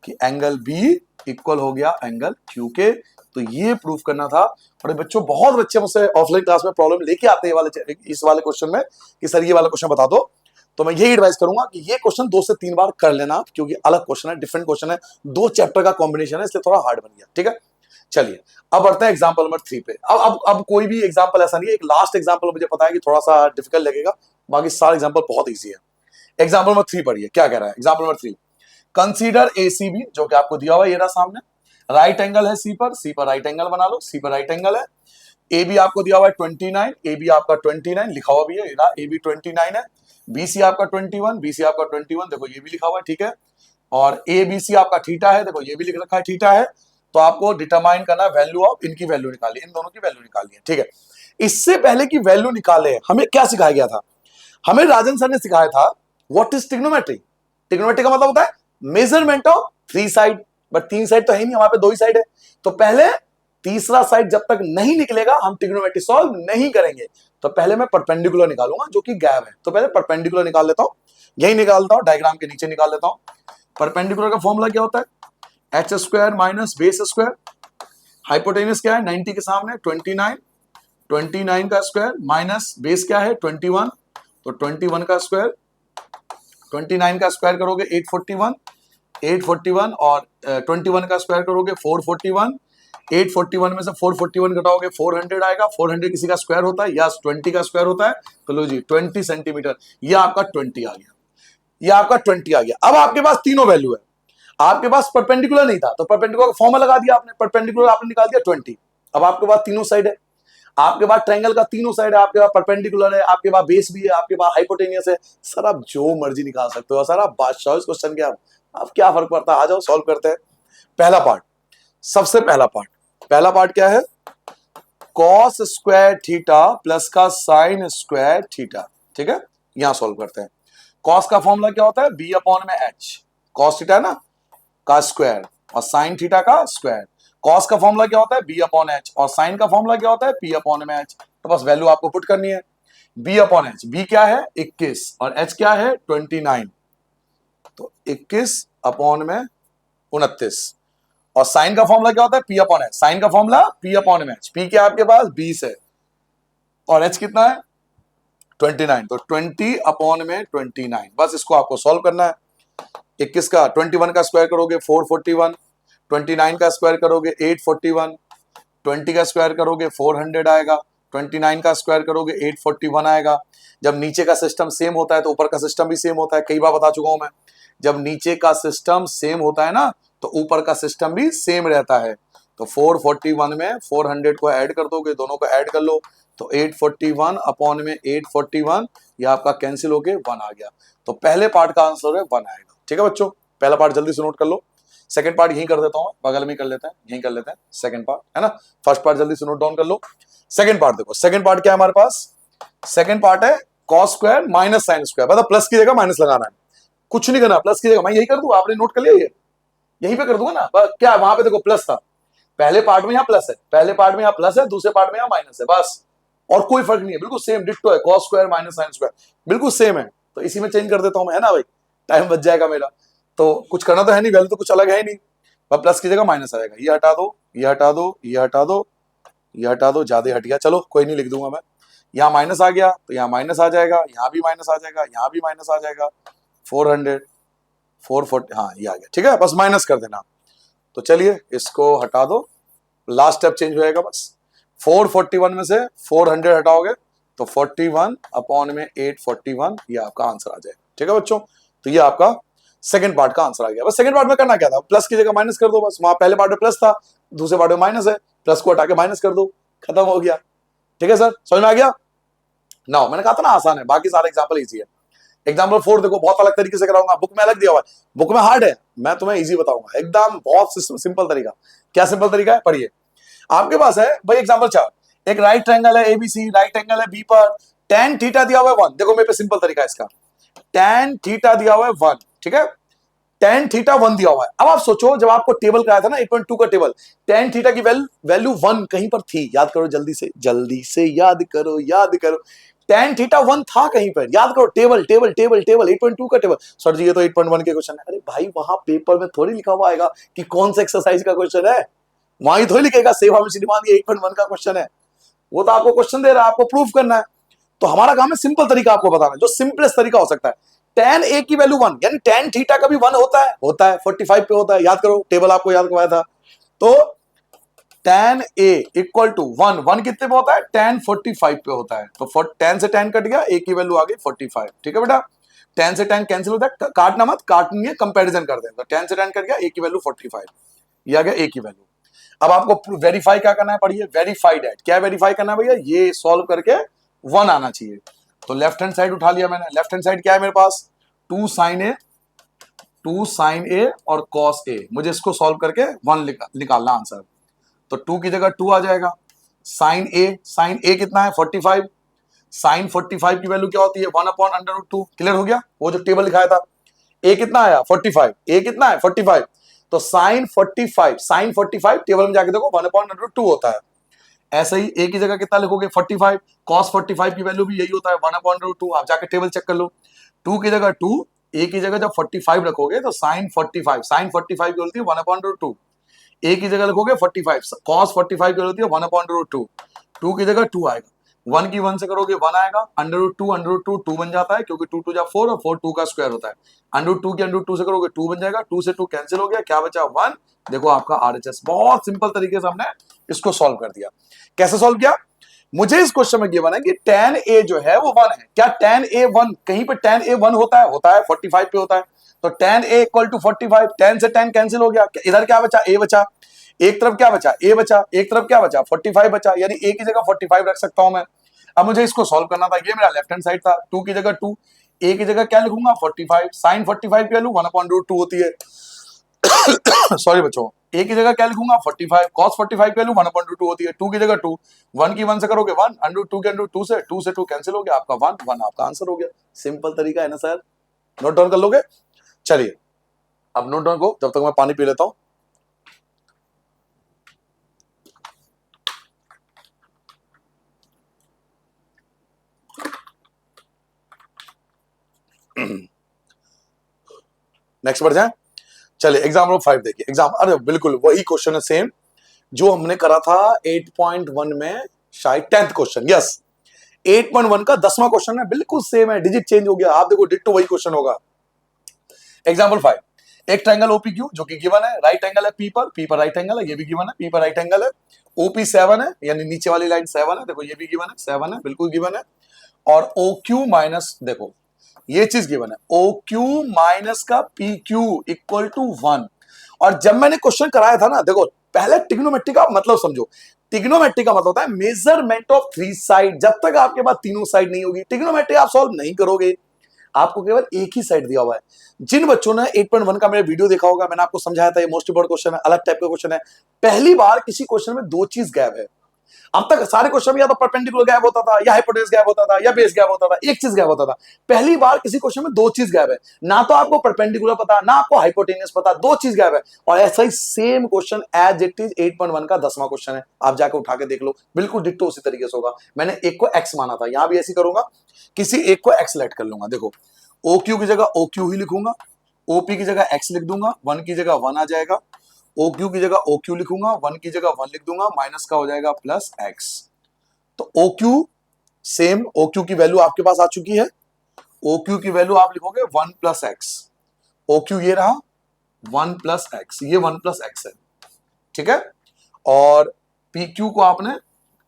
कि एंगल बी इक्वल हो गया एंगल क्यू के। तो ये प्रूफ करना था। और बच्चों बहुत बच्चे मुझसे ऑफलाइन क्लास में प्रॉब्लम लेके आते हैं वाले इस वाले क्वेश्चन में कि सर ये वाला क्वेश्चन बता दो। तो मैं यही एडवाइस करूंगा कि ये क्वेश्चन 2 से 3 बार कर लेना, क्योंकि अलग क्वेश्चन है, डिफरेंट क्वेश्चन है, 2 चैप्टर का कॉम्बिनेशन है, इसलिए थोड़ा हार्ड बन गया। ठीक है, चलिए अब बढ़ते हैं एग्जांपल नंबर 3 पे। अब कोई भी एग्जांपल ऐसा नहीं है, एक लास्ट एग्जांपल मुझे पता है कि थोड़ा सा डिफिकल्ट लगेगा, बाकी सारे एग्जांपल बहुत इजी है। एग्जांपल नंबर 3 पढ़िए क्या कह रहा है। एग्जांपल नंबर 3, कंसीडर एसीबी, जो कि आपको दिया हुआ है ये रहा सामने। राइट एंगल है सी पर राइट एंगल बना लो, सी पर राइट एंगल है। ए बी आपको दिया हुआ है 29, ए बी आपका 29 लिखा हुआ भी है, ए बी 29 है। बी सी आपका 21, बी सी आपका 21, देखो ये भी लिखा हुआ है, ठीक है। और ए बी सी आपका थीटा है, देखो ये भी लिख रखा है थीटा है। तो आपको डिटरमाइन करना वैल्यू ऑफ, इनकी वैल्यू निकालिए, इन दोनों की वैल्यू निकालिए, ठीक है। इससे पहले की वैल्यू निकाले हमें क्या सिखाया गया था? हमें राजन सर ने सिखाया था व्हाट इज ट्रिग्नोमेट्री। ट्रिग्नोमेट्री का मतलब होता है measurement of 3 side, but 3 side तो है नहीं, हमारे पे 2 ही साइड है। तो पहले तीसरा साइड जब तक नहीं निकलेगा हम ट्रिग्नोमेट्री सॉल्व नहीं करेंगे। तो पहले मैं परपेंडिकुलर निकालूंगा जो कि गैप है। तो पहले परपेंडिकुलर निकाल लेता हूं, यही निकालता हूं, डायग्राम के नीचे निकाल लेता हूं। परपेंडिकुलर का फॉर्मूला क्या होता है? H square minus base square. Hypotenuse क्या है? 90 के सामने 29, 29 का स्क्वायर माइनस बेस क्या है? 21, तो 21 का स्क्वायर, 29 का स्क्वायर करोगे 841, 841 और 21 का स्क्वायर करोगे 441, 841 में से 441 घटाओगे 400 आएगा। 400 किसी का स्क्वायर होता है, यस 20 का स्क्वायर होता है। तो लो जी 20 सेंटीमीटर, ये आपका 20 आ गया, ये आपका 20 आ गया। अब आपके पास तीनों वैल्यू है, आपके पास परपेंडिकुलर नहीं था तो परपेंडिकुलर का फॉर्मूला लगा दिया आपने, परपेंडिकुलर आपने निकाल दिया 20। अब आपके पास तीनों साइड है, आपके पास ट्रायंगल का तीनों साइड है, आपके पास परपेंडिकुलर है, आपके पास बेस भी है, आपके पास हाइपोटेनियस है। सर आप जो मर्जी निकाल सकते हो सर, आप बादशाह इस क्वेश्चन के। आप क्या फर्क पड़ता है, आ जाओ सॉल्व करते हैं। पहला पार्ट, सबसे पहला पार्ट क्या है? कॉस स्क्वायर थीटा प्लस का साइन स्क्वायर थीटा, ठीक है। यहां सॉल्व करते हैं। कॉस का फॉर्मूला क्या होता है? बी अपॉन में एच, कॉस थीटा ना का स्क्वायर और साइन थीटा का स्क्वायर। कॉस का फॉर्मूला क्या होता है? बी अपॉन एच, और साइन का फॉर्मूला क्या होता है? पी अपॉन में एच। तो बस वैल्यू आपको पुट करनी है। बी अपॉन एच, बी क्या है? 21 और एच क्या है? 29, तो 21 अपॉन में 29। और साइन का फॉर्मूला क्या होता है? पी अपॉन एच, साइन का फॉर्मूला पी अपॉन में एच। पी क्या आपके पास? 20 है और एच कितना है? 29, तो 20 अपॉन में 29। बस इसको आपको सॉल्व करना है। 21 का 21 का स्क्वायर करोगे 441, 29 का स्क्वायर करोगे 841, 20 का स्क्वायर करोगे 400 आएगा, 29 का स्क्वायर करोगे 841 आएगा। जब नीचे का सिस्टम सेम होता है तो ऊपर का सिस्टम भी सेम होता है, कई बार बता चुका हूं मैं। जब नीचे का सिस्टम सेम होता है ना तो ऊपर का सिस्टम भी सेम रहता है। तो 441 में 400 को ऐड कर दोगे, दोनों को ऐड कर लो, तो 841 अपॉन में 841, ये आपका कैंसिल हो गए 1 आ गया। तो पहले पार्ट का आंसर है 1 आएगा, ठीक है बच्चों। पहला पार्ट जल्दी से नोट कर लो। सेकंड पार्ट यहीं कर देता हूं, बगल में कर लेते हैं, यहीं कर लेते हैं सेकंड पार्ट, है ना। फर्स्ट पार्ट जल्दी से नोट डाउन कर लो। सेकंड पार्ट देखो, सेकंड पार्ट क्या है हमारे पास? सेकंड पार्ट है cos square minus sine square, मतलब प्लस की जगह माइनस लगाना है, कुछ नहीं करना, प्लस की जगह मैं यही कर दूं, आपने नोट कर लिया, ये यहीं पे कर दूंगा ना। क्या वहां पे देखो प्लस था, पहले पार्ट में यहाँ प्लस है, पहले पार्ट में यहाँ प्लस है, दूसरे पार्ट में यहाँ माइनस है, बस और कोई फर्क नहीं है, बिल्कुल सेम डिट्टो है, cos square minus sine square बिल्कुल सेम है। तो इसी में चेंज कर देता हूं मैं, है ना भाई, टाइम बच जाएगा मेरा। तो कुछ करना तो है नहीं, वैल्यू तो कुछ अलग है ही नहीं, बस प्लस की जगह माइनस आएगा। ये हटा दो, ये हटा दो, ये हटा दो, ये हटा दो, ज्यादा हट गया, चलो कोई नहीं, लिख दूंगा मैं। यहाँ माइनस आ गया तो यहाँ माइनस आ जाएगा, यहाँ भी माइनस आ जाएगा, यहाँ भी माइनस आ जाएगा। 400, 440, हाँ ये आ गया, ठीक है, बस माइनस कर देना। तो चलिए इसको हटा दो, लास्ट स्टेप चेंज हो जाएगा बस। 441 में से 400 हटाओगे तो 41 अपॉन में 841, ये आपका आंसर आ जाएगा, ठीक है बच्चों। तो ये आपका सेकंड पार्ट का आंसर आ गया। बस सेकंड पार्ट में करना क्या था? प्लस की जगह माइनस कर दो, बस वहां पहले पार्ट में प्लस था, दूसरे पार्ट में माइनस है, प्लस को हटा के माइनस कर दो, खत्म हो गया, ठीक है सर, समझ में आ गया ना। मैंने कहा था ना आसान है, बाकी सारे एग्जाम्पल इजी है। एग्जाम्पल 4 देखो, बहुत अलग तरीके से कराऊंगा, बुक में अलग दिया हुआ है, बुक में हार्ड है, मैं तुम्हें इजी बताऊंगा, एकदम बहुत सिंपल तरीका। क्या सिंपल तरीका है? पढ़िए, आपके पास है भाई एग्जाम्पल 4, एक राइट ट्रायंगल है एबीसी, राइट एंगल है बी पर, tan थीटा दिया हुआ है 1। देखो मेरे पे सिंपल तरीका है इसका, tan थीटा दिया हुआ है 1, ठीक है। tan थीटा 1 दिया हुआ है। अब आप सोचो, जब आपको टेबल कराया था ना 8.2 का टेबल, tan थीटा की वैल्यू 1 कहीं पर थी, याद करो जल्दी से याद करो। tan थीटा 1 था कहीं पर, याद करो, टेबल 8.2 का टेबल। सर जी ये तो 8.1 के क्वेश्चन है। अरे भाई वहां पेपर में थोड़ी लिखा हुआ आएगा कि कौन सा एक्सरसाइज का क्वेश्चन है, वहां ही थोड़ी लिखेगा सेवा में श्रीमान ये 8.1 का क्वेश्चन है। वो तो आपको क्वेश्चन दे रहा है, आपको प्रूफ करना है। तो हमारा काम है सिंपल तरीका आपको बताना, जो सिंपलेस्ट तरीका हो सकता है। tan a की वैल्यू 1, यानी tan थीटा का भी 1 होता है 45 पे होता है, याद करो, टेबल आपको याद करवाया था। तो tan a इक्वल टू 1 कितने पे होता है, tan 45 पे होता है। तो tan से tan कट गया, a की वैल्यू आ गई 45। ठीक है बेटा, tan से tan कैंसिल होता है, काटना मत, काटेंगे कंपैरिजन कर दें। तो tan से tan कट गया, a की वैल्यू 45, ये आ गया a की वैल्यू। अब आपको वेरीफाई क्या करना है, पढ़िए, वेरीफाइड एट, क्या वेरीफाई करना है भैया, ये सॉल्व करके 1 आना चाहिए। तो लेफ्ट हैंड साइड उठा लिया मैंने, लेफ्ट हैंड साइड क्या है मेरे पास, 2 sin a और cos a, मुझे इसको सॉल्व करके 1 निकालना आंसर। तो 2 की जगह 2 आ जाएगा, sin a कितना है 45, sin 45 की वैल्यू क्या होती है 1/√2। क्लियर हो गया, वो जो टेबल दिखाया था, a कितना आया 45, a कितना है 45, तो sin 45 टेबल में जाके देखो 1/√2 होता है। ऐसे ही a की जगह कितना लिखोगे 45, cos 45 की वैल्यू भी यही होता है 1/√2। आप जाके टेबल चेक कर लो, 2 की जगह 2, a की जगह जब 45 रखोगे तो sin 45 की होती है 1/√2, a की जगह लिखोगे 45, cos 45 की होती है 1/√2, 2 की जगह 2 आएगा, 1 की 1 से करोगे 1 आएगा, √2 2 बन जाता है, क्योंकि 2 2 जा 4 और 4 2 का स्क्वायर होता है। √2 की √2 से करोगे 2 बन जाएगा, 2 से 2 कैंसिल हो गया, क्या बचा 1। देखो आपका RHS, बहुत सिंपल तरीके से हमने इसको सॉल्व कर दिया। कैसे सॉल्व किया, मुझे इस क्वेश्चन में गिवन है कि tan a जो है वो 1 है। क्या tan a 1, कहीं पे tan a 1 होता है 45 पे होता है। तो tan a equal to 45, tan से tan कैंसिल हो गया, इधर क्या बचा, a बचा, एक तरफ क्या बचा, a बचा, एक तरफ क्या बचा 45 बचा, यानी a की जगह 45 रख सकता हूं मैं। अब मुझे इसको सॉल्व करना था, ये मेरा लेफ्ट हैंड साइड था, 2 की जगह 2, a की जगह क्या लिखूंगा 45, sin 45 की वैल्यू 1/√2 होती है। सॉरी बच्चों, a की जगह क्या लिखूंगा 45, cos 45 की वैल्यू 1/√2 होती है, 2 की जगह 2, 1 की 1 से करोगे 1, √2 के √2 से 2 कैंसिल हो गया, आपका 1 आपका आंसर हो गया। सिंपल तरीका है ना सर, नोट डाउन कर लोगे। चलिए अब नोट डाउन को, जब तक मैं पानी पी लेता हूं। नेक्स्ट बढ़ जाए, चलिए एग्जाम्पल 5 देखिए, एग्जाम, अरे बिल्कुल वही क्वेश्चन है सेम जो हमने करा था 8.1 में, शायद 10th क्वेश्चन, यस 8.1 का 10वां क्वेश्चन है, बिल्कुल सेम है, डिजिट चेंज हो गया, आप देखो डिट्टो वही क्वेश्चन होगा। एग्जाम्पल 5, एक ट्रायंगल OPQ जो कि गिवन है, राइट एंगल है पी पर राइट एंगल है, ये भी गिवन है, पी पर राइट एंगल है, OP 7 है, यानी नीचे वाली लाइन 7 है, देखो ये भी गिवन है, 7 है, बिल्कुल गिवन है। और OQ माइनस, देखो ये चीज गिवन है, OQ माइनस का PQ इक्वल टू 1। और जब मैंने क्वेश्चन कराया था ना, देखो पहले ट्रिग्नोमेट्री का मतलब समझो, ट्रिग्नोमेट्री का मतलब होता है मेजरमेंट ऑफ 3 साइड। जब तक आपके पास तीनों साइड नहीं होगी ट्रिग्नोमेट्री आप सॉल्व नहीं करोगे, आपको केवल एक ही साइड दिया हुआ है। जिन बच्चों ने 8.1 का मेरा वीडियो देखा होगा, मैंने आपको समझाया था ये मोस्ट इंपोर्टेंट क्वेश्चन है, अलग टाइप का क्वेश्चन है। पहली बार किसी क्वेश्चन में दो चीज गैप है। अब तक सारे क्वेश्चन में या तो परपेंडिकुलर गैप होता था, या हाइपोटेन्यूस गैप होता था, या बेस गैप होता था, एक चीज गैप होता था। पहली बार किसी क्वेश्चन में दो चीज गैप है, ना तो आपको परपेंडिकुलर पता, ना आपको हाइपोटेन्यूस पता, दो चीज गैप है। और ऐसा ही same question as it is 8.1 का 10वां क्वेश्चन है, आप जाकर उठा के देख लो, बिल्कुल डिट्टो उसी तरीके से होगा। मैंने एक को एक्स माना था, यहां भी ऐसी करूंगा, किसी एक को एक्स लेट कर लूंगा। देखो OQ की जगह OQ ही लिखूंगा, OP की जगह x लिख दूंगा, 1 की जगह 1 आ जाएगा, OQ की जगह OQ लिखूंगा, 1 की जगह 1 लिख दूंगा, माइनस का हो जाएगा प्लस x। तो OQ सेम, OQ की वैल्यू आपके पास आ चुकी है, OQ की वैल्यू आप लिखोगे 1 प्लस एक्स, OQ ये रहा 1 प्लस एक्स, ये 1 प्लस एक्स है, ठीक है। और PQ को आपने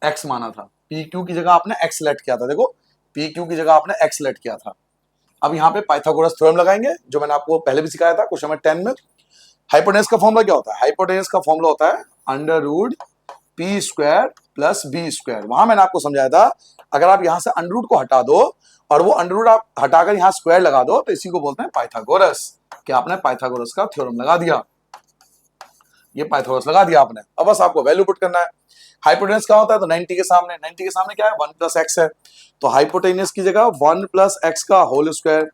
x माना था, PQ की जगह आपने x लेट किया था, देखो PQ की जगह आपने x लेट किया था। अब यहाँ पे पाइथागोरस थ्योरम लगाएंगे, जो मैंने आपको पहले भी सिखाया था क्वेश्चन नंबर 10 में। हाइपोटेन्यूस का फॉर्मूला क्या होता है, हाइपोटेन्यूस का फॉर्मूला होता है √p² प्लस b²। वहां मैंने आपको समझाया था, अगर आप यहां से अंडर रूट को हटा दो और वो अंडर रूट आप हटाकर यहां स्क्वायर लगा दो, तो इसी को बोलते हैं पाइथागोरस। कि आपने पाइथागोरस का थ्योरम लगा दिया, ये पाइथागोरस लगा दिया आपने। अब बस आपको वैल्यू पुट करना है। हाइपोटेन्यूस क्या होता है, तो 90 के सामने, 90 के सामने क्या है 1 प्लस एक्स है, तो हाइपोटेन्यूस की जगह 1 प्लस एक्स का होल स्क्वायर।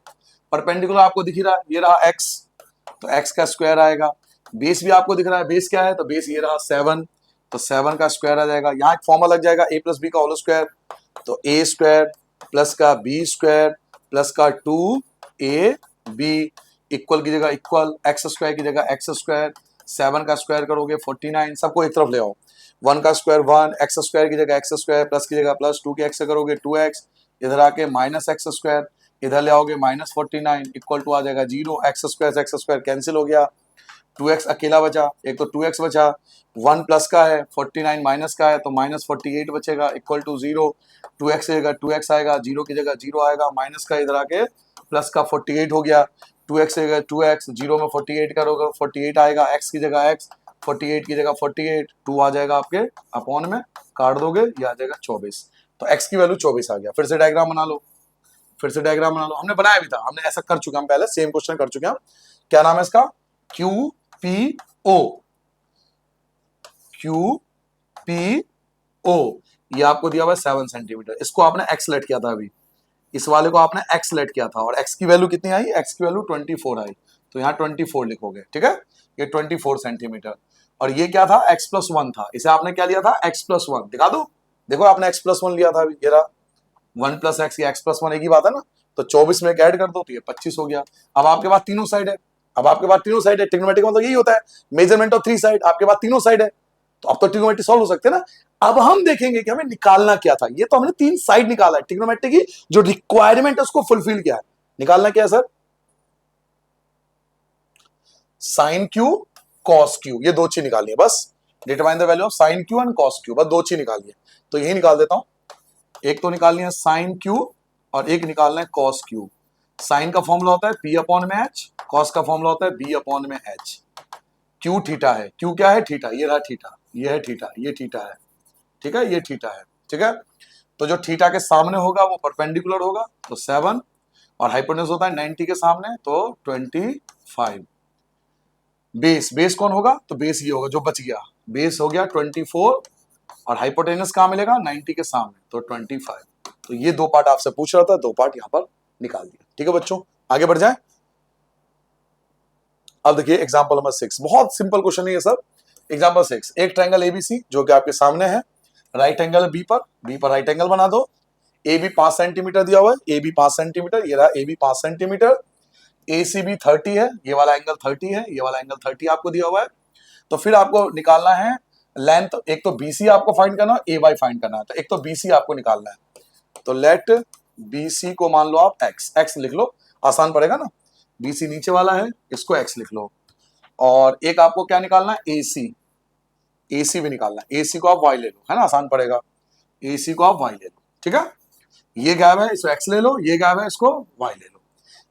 परपेंडिकुलर आपको दिख ही रहा है, ये रहा एक्स, तो x का स्क्वायर आएगा। बेस भी आपको दिख रहा है, बेस क्या है, तो बेस ये रहा 7, तो 7 का स्क्वायर आ जाएगा। यहाँ एक फॉर्मूला लग जाएगा a प्लस बी का होल स्क्वायर, तो a स्क्वायर प्लस का b स्क्वायर प्लस का 2ab इक्वल की जगह इक्वल, एक्स स्क्वायर की जगह एक्स स्क्वायर, 7 का स्क्वायर करोगे 49, सबको एक तरफ ले आओ, 1 का स्क्वायर 1, एक्स स्क्वायर की जगह एक्स स्क्वायर, प्लस की जगह प्लस, 2 के एक्स से करोगे 2x, इधर आके माइनस एक्स स्क्वायर, इधर ले आओगे माइनस 49 इक्वल टू आ जाएगा 0, एक्स स्क्वायर कैंसिल हो गया, 2x अकेला बचा, एक तो 2x बचा, 1 प्लस का है 49 माइनस का है तो माइनस 48 बचेगा इक्वल टू 0, 2x की जगह 2x आएगा, 0 की जगह 0 आएगा, माइनस का इधर आके प्लस का 48 हो गया, 2x की जगह 2x, 0 में 48 करोगे 48 आएगा, x की जगह x, 48 की जगह 48, 2 आ जाएगा आपके अपॉन में, काट दोगे ये आ जाएगा 24, तो x की वैल्यू 24 आ गया। फिर से डायग्राम बना लो, फिर से डायग्राम बना लो, हमने बनाया भी था, हमने ऐसा कर चुके हैं, हम पहले सेम क्वेश्चन कर चुके हैं। क्या नाम है इसका, Q P O, Q P O, ये आपको दिया हुआ है 7 सेंटीमीटर, इसको आपने एक्स लेट किया था अभी, इस वाले को आपने एक्स लेट किया था और एक्स की वैल्यू कितनी आई, एक्स की वैल्यू 24 आई, तो यहाँ 24 लिखोगे, ठीक है, ये 24 सेंटीमीटर, और ये क्या था, x प्लस 1 था, इसे आपने क्या लिया था, x प्लस 1, दिखा दो, देखो आपने x प्लस 1 लिया था अभी, ये रहा 1 प्लस एक्स, या x प्लस 1 एक ही बात है ना, तो 24 में ऐड कर दो तो ये 25 हो गया। अब आपके पास तीनों साइड है, अब आपके पास तीनों साइड है, ट्रिग्नोमेट्री का मतलब यही होता है, मेजरमेंट ऑफ 3 साइड, आपके पास तीनों साइड है, तो अब तो ट्रिग्नोमेट्री सॉल्व हो सकते हैं ना। अब हम देखेंगे कि हमें निकालना क्या था, ये तो हमने 3 साइड निकाला है, ट्रिग्नोमेट्री की जो रिक्वायरमेंट है उसको फुलफिल किया है, निकालना क्या है sir, sine Q cos Q, ये दो चीज निकालनी है बस, determine the value of sine Q and cos Q, बस दो चीज निकालनी है, तो यही निकाल देता हूं, एक तो निकालनी है साइन क्यू और एक निकालना है कॉस क्यू। साइन का फॉर्मूला होता है पी अपॉन में एच, कॉस का फॉर्मूला होता है बी अपॉन में एच, क्यू थीटा है, क्यू क्या है, थीटा, ये रहा थीटा, ये है थीटा, ये थीटा है, ठीक है, ये थीटा है, ठीक है, तो जो थीटा के सामने होगा वो परपेंडिकुलर होगा, तो 7, और हाइपोटेन्यूज होता है 90 के सामने, तो 25, बेस, बेस कौन होगा, तो बेस ये होगा जो बच गया, बेस हो गया 24, और हाइपोटेन्यूज कहां मिलेगा, 90 के सामने, तो 25, तो ये दो पार्ट आपसे पूछ रहा था, दो पार्ट यहां पर निकाल दिया, ठीक है बच्चों, आगे बढ़ जाए। अब देखिए एग्जांपल नंबर 6, बहुत सिंपल क्वेश्चन है ये सब। एग्जांपल 6, एक ट्रायंगल एबीसी जो कि आपके सामने है, राइट एंगल बी पर राइट एंगल बना दो, ए बी 5 सेंटीमीटर दिया हुआ है, ए बी 5 सेंटीमीटर, ये रहा A B 5 centimetre, A C B 30 है, ये वाला एंगल 30 है, ये वाला एंगल 30 आपको दिया हुआ है, तो फिर आपको निकालना है लेंथ, एक तो बीसी आपको फाइंड करना है, ए वाई फाइंड करना है, तो एक तो बीसी आपको निकालना है, तो लेट बीसी को मान लो आप एक्स, एक्स लिख लो, आसान पड़ेगा ना, बीसी नीचे वाला है, इसको एक्स लिख लो, और एक आपको क्या निकालना है, एसी, एसी भी निकालना है, एसी को आप वाई ले लो, है ना, आसान पड़ेगा, एसी को आप वाई ले लो, ठीक है, ये गैप है इसको एक्स ले लो, ये गैप है इसको वाई ले लो।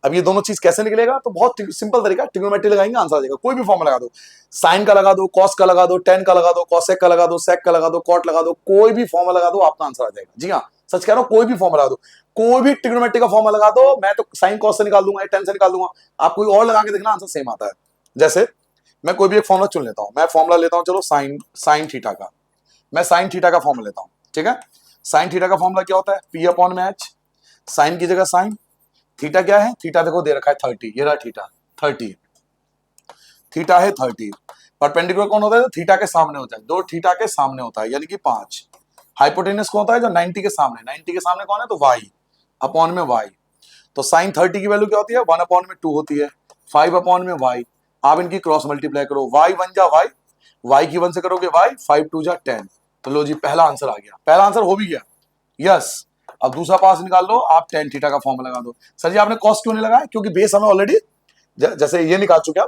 अब ये दोनों चीज कैसे निकलेगा, तो बहुत सिंपल तरीका, ट्रिग्नोमेट्री लगाएंगे आंसर आ जाएगा, कोई भी फॉर्मूला लगा दो, साइन का लगा दो, कॉस का लगा दो, टेन का लगा दो, कॉसेक का लगा दो, सेक का लगा दो, कॉट लगा दो, कोई भी फॉर्मूला लगा दो आपका आंसर आ जाएगा, जी हाँ सच कह रहा हूं, कोई भी फॉर्मूला लगा दो, कोई भी ट्रिग्नोमेट्री का फॉर्मूला लगा दो, मैं तो साइन कॉस से निकाल दूंगा, टेन से निकाल दूंगा, आप कोई और लगा के देखना आंसर सेम आता है। जैसे मैं कोई भी एक फॉर्मूला चुन लेता हूं, मैं फॉर्मूला लेता हूं, चलो साइन थीटा का, मैं साइन थीटा का फॉर्मूला लेता हूं, ठीक है, साइन थीटा का फॉर्मूला क्या होता है, पी अपॉन में एच, साइन की जगह साइन, थीटा क्या है, थीटा देखो दे रखा है 30, ये रहा थीटा 30, थीटा है 30, परपेंडिकुलर कौन होता है, थीटा के सामने होता है, दो थीटा के सामने होता है यानी कि 5, हाइपोटेनस कौन होता है, जो 90 के सामने, 90 के सामने कौन है, तो वाई अपॉन में वाई, तो साइन 30 की वैल्यू क्या होती है, 1 अपॉन में 2 होती है, 5 अपॉन में वाई, आप इनकी क्रॉस मल्टीप्लाई करो, वाई 1 जा वाई, वाई की 1 से करोगे वाई, 5 2 जा 10, तो लो जी पहला आंसर आ गया, पहला आंसर हो भी गया, यस। अब दूसरा पास निकाल लो, आप टेन थीटा का फॉर्मूला लगा दो, सर जी आपने कॉस क्यों नहीं लगाया, क्योंकि बेस हमें ऑलरेडी जैसे ये निकाल चुके हैं,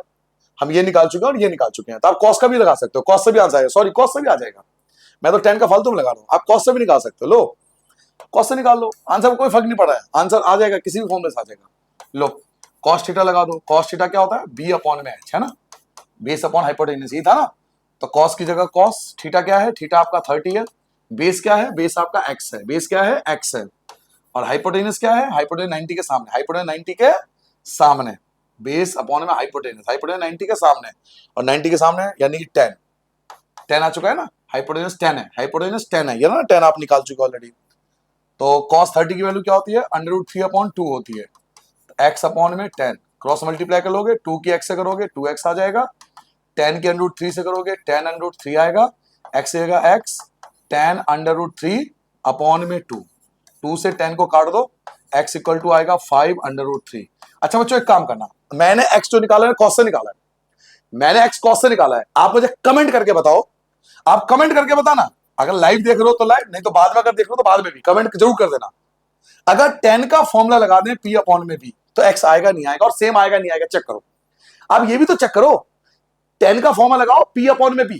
हम ये निकाल चुके हैं और ये निकाल चुके हैं, तो आप कॉस का भी लगा सकते हो, कॉस से भी आंसर आएगा, सॉरी कॉस से भी आ जाएगा, मैं तो 10 का फालतू में लगा रहा हूं, आप कॉस से भी निकाल सकते हो, लो कॉस से निकाल लो, आंसर में कोई फर्क नहीं पड़ा है, आंसर आ जाएगा, किसी भी फॉर्मूले से आ जाएगा, लो कॉस थीटा लगा दो, कॉस थीटा क्या होता है, बी अपॉन में एच, है ना, बेस अपॉन हाइपोटेनस, ये था ना, तो कॉस की जगह कॉस, थीटा क्या है, थीटा आपका 30 है, बेस क्या है, बेस आपका एक्स है, बेस क्या है, एक्स है, और हाइपोटेनस क्या है, हाइपोटेनस 90 के सामने, हाइपोटेनस 90 के सामने, बेस अपॉन में हाइपोटेनस, हाइपोटेनस 90 के सामने, और 90 के सामने यानी कि 10, 10 आ चुका है ना, हाइपोटेनस 10 है, हाइपोटेनस 10 है, ये ना 10 आप निकाल चुके ऑलरेडी, तो cos 30 की वैल्यू क्या होती है, √3/2 होती है, x अपॉन में 10, क्रॉस मल्टीप्लाई कर लोगे, 2 की x से करोगे 2x आ जाएगा, 10 के अंडर रूट 3 से करोगे 10 अंडर रूट 3 आएगा, x से आएगा x 10 अंडर रूट 3 अपॉन में 2, 2 से 10 को काट दो, x इक्वल टू आएगा 5 अंडर रूट 3। अच्छा बच्चों एक काम करना, मैंने x जो निकाला है कॉस से निकाला है, मैंने x कॉस से निकाला है, आप मुझे कमेंट करके बताओ, आप कमेंट करके बताना, अगर लाइव देख रहे हो तो लाइव, नहीं तो बाद में अगर देख रहे हो तो बाद में भी कमेंट जरूर कर देना। अगर 10 का फॉर्मूला लगा दें p अपॉन में b तो x आएगा नहीं आएगा, और सेम आएगा नहीं आएगा, चेक करो। अब ये भी तो चेक करो, 10 का फॉर्मूला लगाओ p अपॉन में b,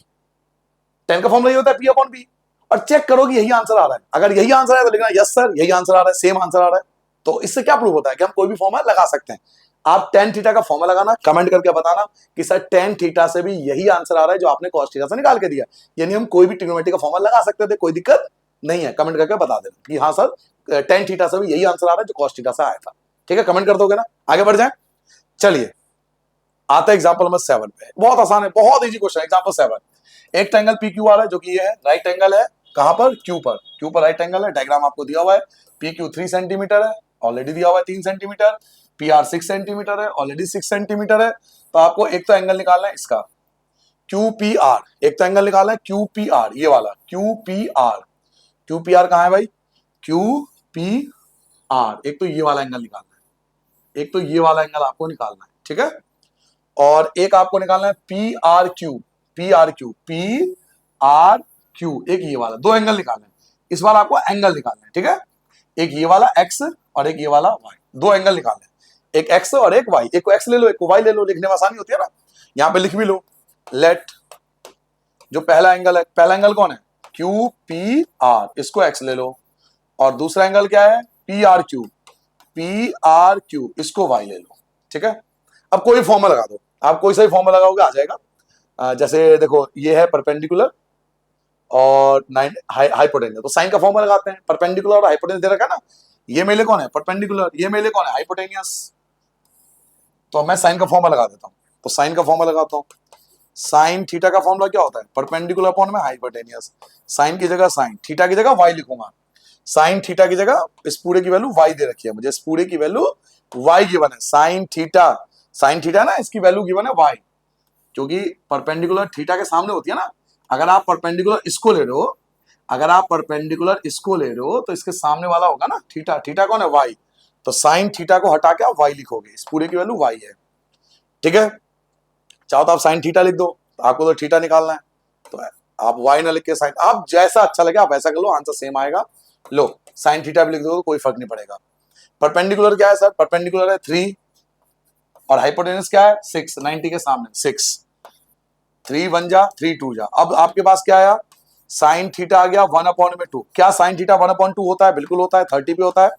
10 का फॉर्मूला ये होता है p अपॉन b, और चेक करो कि यही आंसर आ रहा है। अगर यही आंसर है तो लिखना यस सर यही आंसर आ रहा है, सेम आंसर आ रहा है। तो इससे क्या प्रूव होता है कि हम कोई भी फॉर्मूला लगा सकते हैं। आप tan थीटा का फॉर्मूला लगाना, कमेंट करके बताना कि सर tan थीटा से भी यही आंसर आ रहा है जो आपने cos थीटा से निकाल के दिया, यानी हम कोई भी ट्रिग्नोमेट्री का फॉर्मूला लगा सकते थे, कोई दिक्कत नहीं है। कमेंट करके बता देना कि हाँ सर tan थीटा से भी यही आंसर आ रहा है जो cos थीटा से आया था। ठीक है, कमेंट कर दोगे ना, आगे बढ़ जाए। चलिए आता है एग्जाम्पल नंबर 7 पे, बहुत आसान है, बहुत इजी क्वेश्चन। एग्जाम्पल 7, एक ट्रायंगल पी क्यू आ रहा है जो कि ये है राइट एंगल है, कहां पर क्यू पर, क्यू पर राइट एंगल है, डायग्राम आपको दिया हुआ है, पी क्यू 3 सेंटीमीटर है, ऑलरेडी दिया हुआ है 3 सेंटीमीटर, पी आर 6 सेंटीमीटर है, ऑलरेडी 6 सेंटीमीटर है। तो आपको एक तो एंगल निकालना है इसका क्यू पी आर, एक तो एंगल निकालना है क्यू पी आर, ये वाला Q P R, Q P R कहां है भाई, क्यू पी आर, एक तो ये वाला एंगल निकालना है, एक तो ये वाला एंगल आपको निकालना है, ठीक है। और एक आपको निकालना है P R Q, P R Q, P R Q, एक ये वाला, दो एंगल निकालना है। इस बार आपको एंगल निकालना है, ठीक है, एक ये वाला एक्स और एक ये वाला वाई, दो एंगल निकालना है, एक एक्स और एक वाई, एक को एक्स ले लो एक को वाई ले लो, लिखने में आसानी होती है ना, यहां पे लिख भी लो। लेट जो पहला एंगल है, पहला एंगल कौन है, क्यू पी आर, इसको एक्स ले लो, और दूसरा एंगल क्या है, P R Q, P R Q, इसको वाई ले लो, ठीक है। अब कोई फॉर्मूला लगा दो, आप कोई सा भी फॉर्मूला लगाओगे आ जाएगा। जैसे देखो ये है परपेंडिकुलर और हाइपोटेन्यूस, तो साइन का फॉर्मूला लगाते हैं, परपेंडिकुलर और हाइपोटेन्यूस दे रखा है ना, ये मेले कौन है परपेंडिकुलर, ये मेले कौन है हाइपोटेन्यूस, तो मैं साइन का फॉर्मूला लगा देता हूं, तो साइन का फॉर्मूला लगाता हूं, साइन थीटा का फॉर्मूला क्या होता है, परपेंडिकुलर अपॉन में हाइपोटेन्यूस, साइन की जगह साइन, थीटा की जगह वाई लिखूंगा, साइन थीटा की जगह इस पूरे की वैल्यू वाई दे रखी है मुझे, इस पूरे की वैल्यू वाई गिवन है, साइन थीटा ना इसकी वैल्यू गिवन है वाई, क्योंकि परपेंडिकुलर थीटा के सामने होती है ना, अगर आप परपेंडिकुलर इसको ले रहे हो, अगर आप परपेंडिकुलर इसको ले रहे हो तो इसके सामने वाला होगा ना थीटा, थीटा कौन है वाई, तो साइन थीटा को हटा के आप वाई लिखोगे, इस पूरे की वैल्यू वाई है, ठीक है। चाहो तो आप साइन थीटा लिख दो, तो आपको तो थीटा निकालना है, तो आप वाई ना लिख के साइन, आप जैसा अच्छा लगे आप वैसा कर लो, आंसर सेम आएगा। लो साइन थीटा भी लिख दो तो कोई फर्क नहीं पड़ेगा। परपेंडिकुलर क्या है सर, परपेंडिकुलर है 3 और हाइपोटेन्यूस क्या है 6, 90 के सामने 6, 3 1 जा 3 2 जा। अब आपके पास क्या आया, साइन थीटा आ गया 1/2, क्या साइन थीटा 1/2 होता है, बिल्कुल होता है, 30 पे होता है।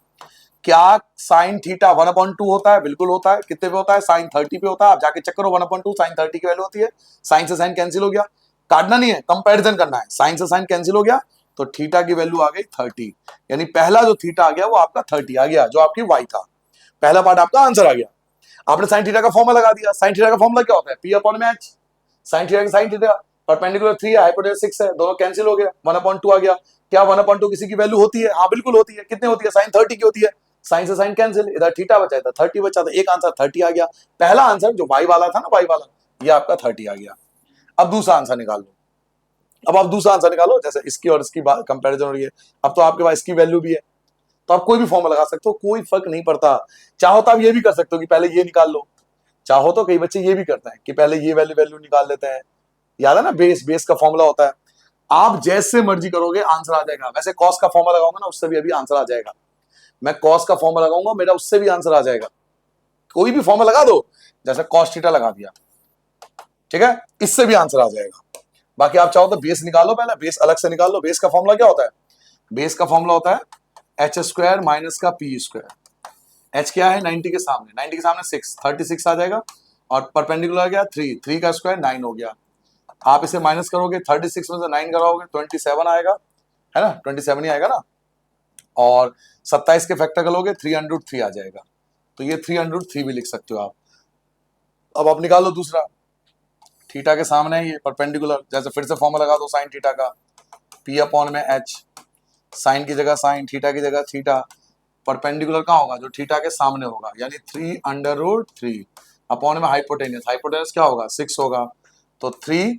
क्या साइन थीटा 1/2 होता है, बिल्कुल होता है, कितने पे होता है, साइन 30 पे होता है, आप जाके चेक करो 1/2 साइन 30 की वैल्यू होती है, साइन से साइन कैंसिल हो गया, काटना नहीं है कंपैरिजन करना है, साइन से साइन कैंसिल हो गया तो थीटा की वैल्यू आ गई 30, यानी पहला जो थीटा आ गया वो आपका 30 आ गया, जो आपकी वाई था, पहला पार्ट आपका आंसर आ गया। आपने साइन थीटा का फॉर्मूला लगा दिया, साइन थीटा का फॉर्मूला क्या होता है, पी अपॉन में एच, साइन थीटा की साइन थीटा, परपेंडिकुलर 3 है, हाइपोटेन्यूस 6 है, दोनों कैंसिल हो गया, 1/2 आ गया। क्या 1/2 किसी की वैल्यू होती है, हाँ बिल्कुल होती है, कितने होती है, साइन 30 की होती है, साइन से साइन कैंसिल, इधर थीटा बचा था 30 बचा था, एक आंसर 30 आ गया, पहला आंसर जो वाई वाला था ना, वाई वाला, ये आपका 30 आ गया। अब दूसरा आंसर निकाल लो, अब आप दूसरा आंसर निकालो, जैसे इसकी और इसकी कंपैरिजन हो रही है, अब तो आपके पास इसकी वैल्यू भी है, तो आप कोई भी फॉर्मूला लगा सकते हो, कोई फर्क नहीं पड़ता। चाहो तो आप ये भी कर सकते हो कि पहले ये निकाल लो, चाहो तो कई बच्चे ये भी करते हैं कि पहले ये वैल्यू निकाल लेते हैं, याद है ना बेस का फॉर्मूला होता है, आप जैसे मर्जी करोगे आंसर आ जाएगा। वैसे कॉस का फॉर्मूला लगाऊंगा ना उससे भी अभी आंसर आ जाएगा, मैं कॉस का फॉर्मूला लगाऊंगा मेरा उससे भी आंसर आ जाएगा, कोई भी फॉर्मूला लगा दो, जैसे कॉस थीटा लगा दिया, ठीक है, इससे भी आंसर आ जाएगा। बाकी आप चाहो तो बेस निकालो, पहले बेस अलग से निकाल लो। बेस का फॉर्मूला क्या होता है, बेस का फॉर्मूला होता है एच स्क्वायर माइनस का पी स्क्वायर, एच क्या है 90 के सामने, 90 के सामने 6, 36 आ जाएगा, और परपेंडिकुलर गया 3, 3 का स्क्वायर 9 हो गया, आप इसे माइनस करोगे 36 में से 9 कराओगे 27 आएगा, है ना 27 ही आएगा ना, और 27 के फैक्टर करोगे 303 आ जाएगा, तो ये 303 भी लिख सकते हो आप। अब आप निकालो दूसरा, थीटा के सामने है ये परपेंडिकुलर, जैसे फिर से फॉर्मूला लगा दो साइन थीटा का, पी अपॉन में एच, साइन की जगह साइन, थीटा की जगह थीटा, परपेंडिकुलर कहाँ होगा, जो थीटा के सामने होगा, यानी 3√3 अपॉन में हाइपोटेनियस, हाइपोटेनियस क्या होगा 6 होगा, तो 3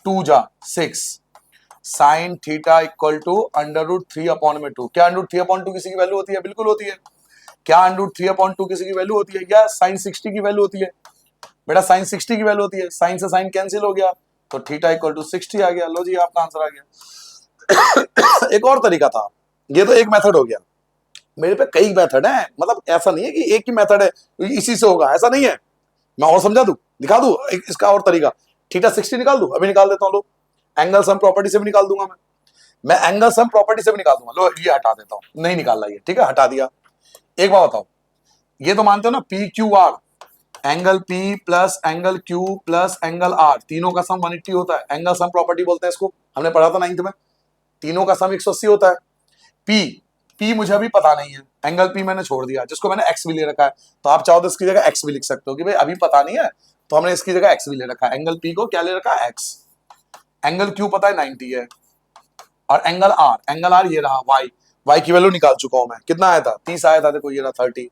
2 जा 6 sine theta equal to √3 upon में 2। क्या √3 अपॉन 2 किसी की वैल्यू होती है? बिल्कुल होती है। क्या √3 अपॉन 2 किसी की वैल्यू होती है? या साइन 60 की वैल्यू होती है बेटा, साइन 60 की वैल्यू होती है। साइन से साइन कैंसिल हो गया तो थीटा इक्वल टू 60 आ गया। लो जी आपका आंसर आ गया। एक और तरीका था, ये तो एक मेथड हो गया, मेरे पे कई मेथड है, मतलब ऐसा नहीं है कि एक ही मेथड है इसी से होगा, ऐसा नहीं है। मैं और समझा दूं, दिखा दूं इसका और तरीका। थीटा 60 निकाल दूं, अभी निकाल देता हूं। लो एंगल सम प्रॉपर्टी से भी निकाल दूंगा मैं एंगल सम प्रॉपर्टी से भी निकाल दूंगा। लो ये हटा देता हूं, नहीं निकाल रहा ये, ठीक है हटा दिया। एक बात बताओ, ये तो मानते हो ना P Q R, angle P plus angle Q plus angle R, तीनों का सम 180 होता है। एंगल सम प्रॉपर्टी बोलते हैं इसको, हमने पढ़ा था 9th में। तीनों का सम 180 होता है। पी पी मुझे अभी पता नहीं है, एंगल पी मैंने छोड़ दिया, जिसको मैंने एक्स भी ले रखा है। तो आप चाहो तो इसकी जगह एक्स भी लिख सकते हो कि भाई अभी पता नहीं है, तो हमने इसकी जगह एक्स भी ले रखा है। एंगल पी को क्या ले रखा है? एक्स। एंगल क्यू पता है 90 है, और एंगल आर ये रहा वाई। वाई की वैल्यू निकाल चुका हूं मैं, कितना आया था 30 आया था, देखो ये रहा 30,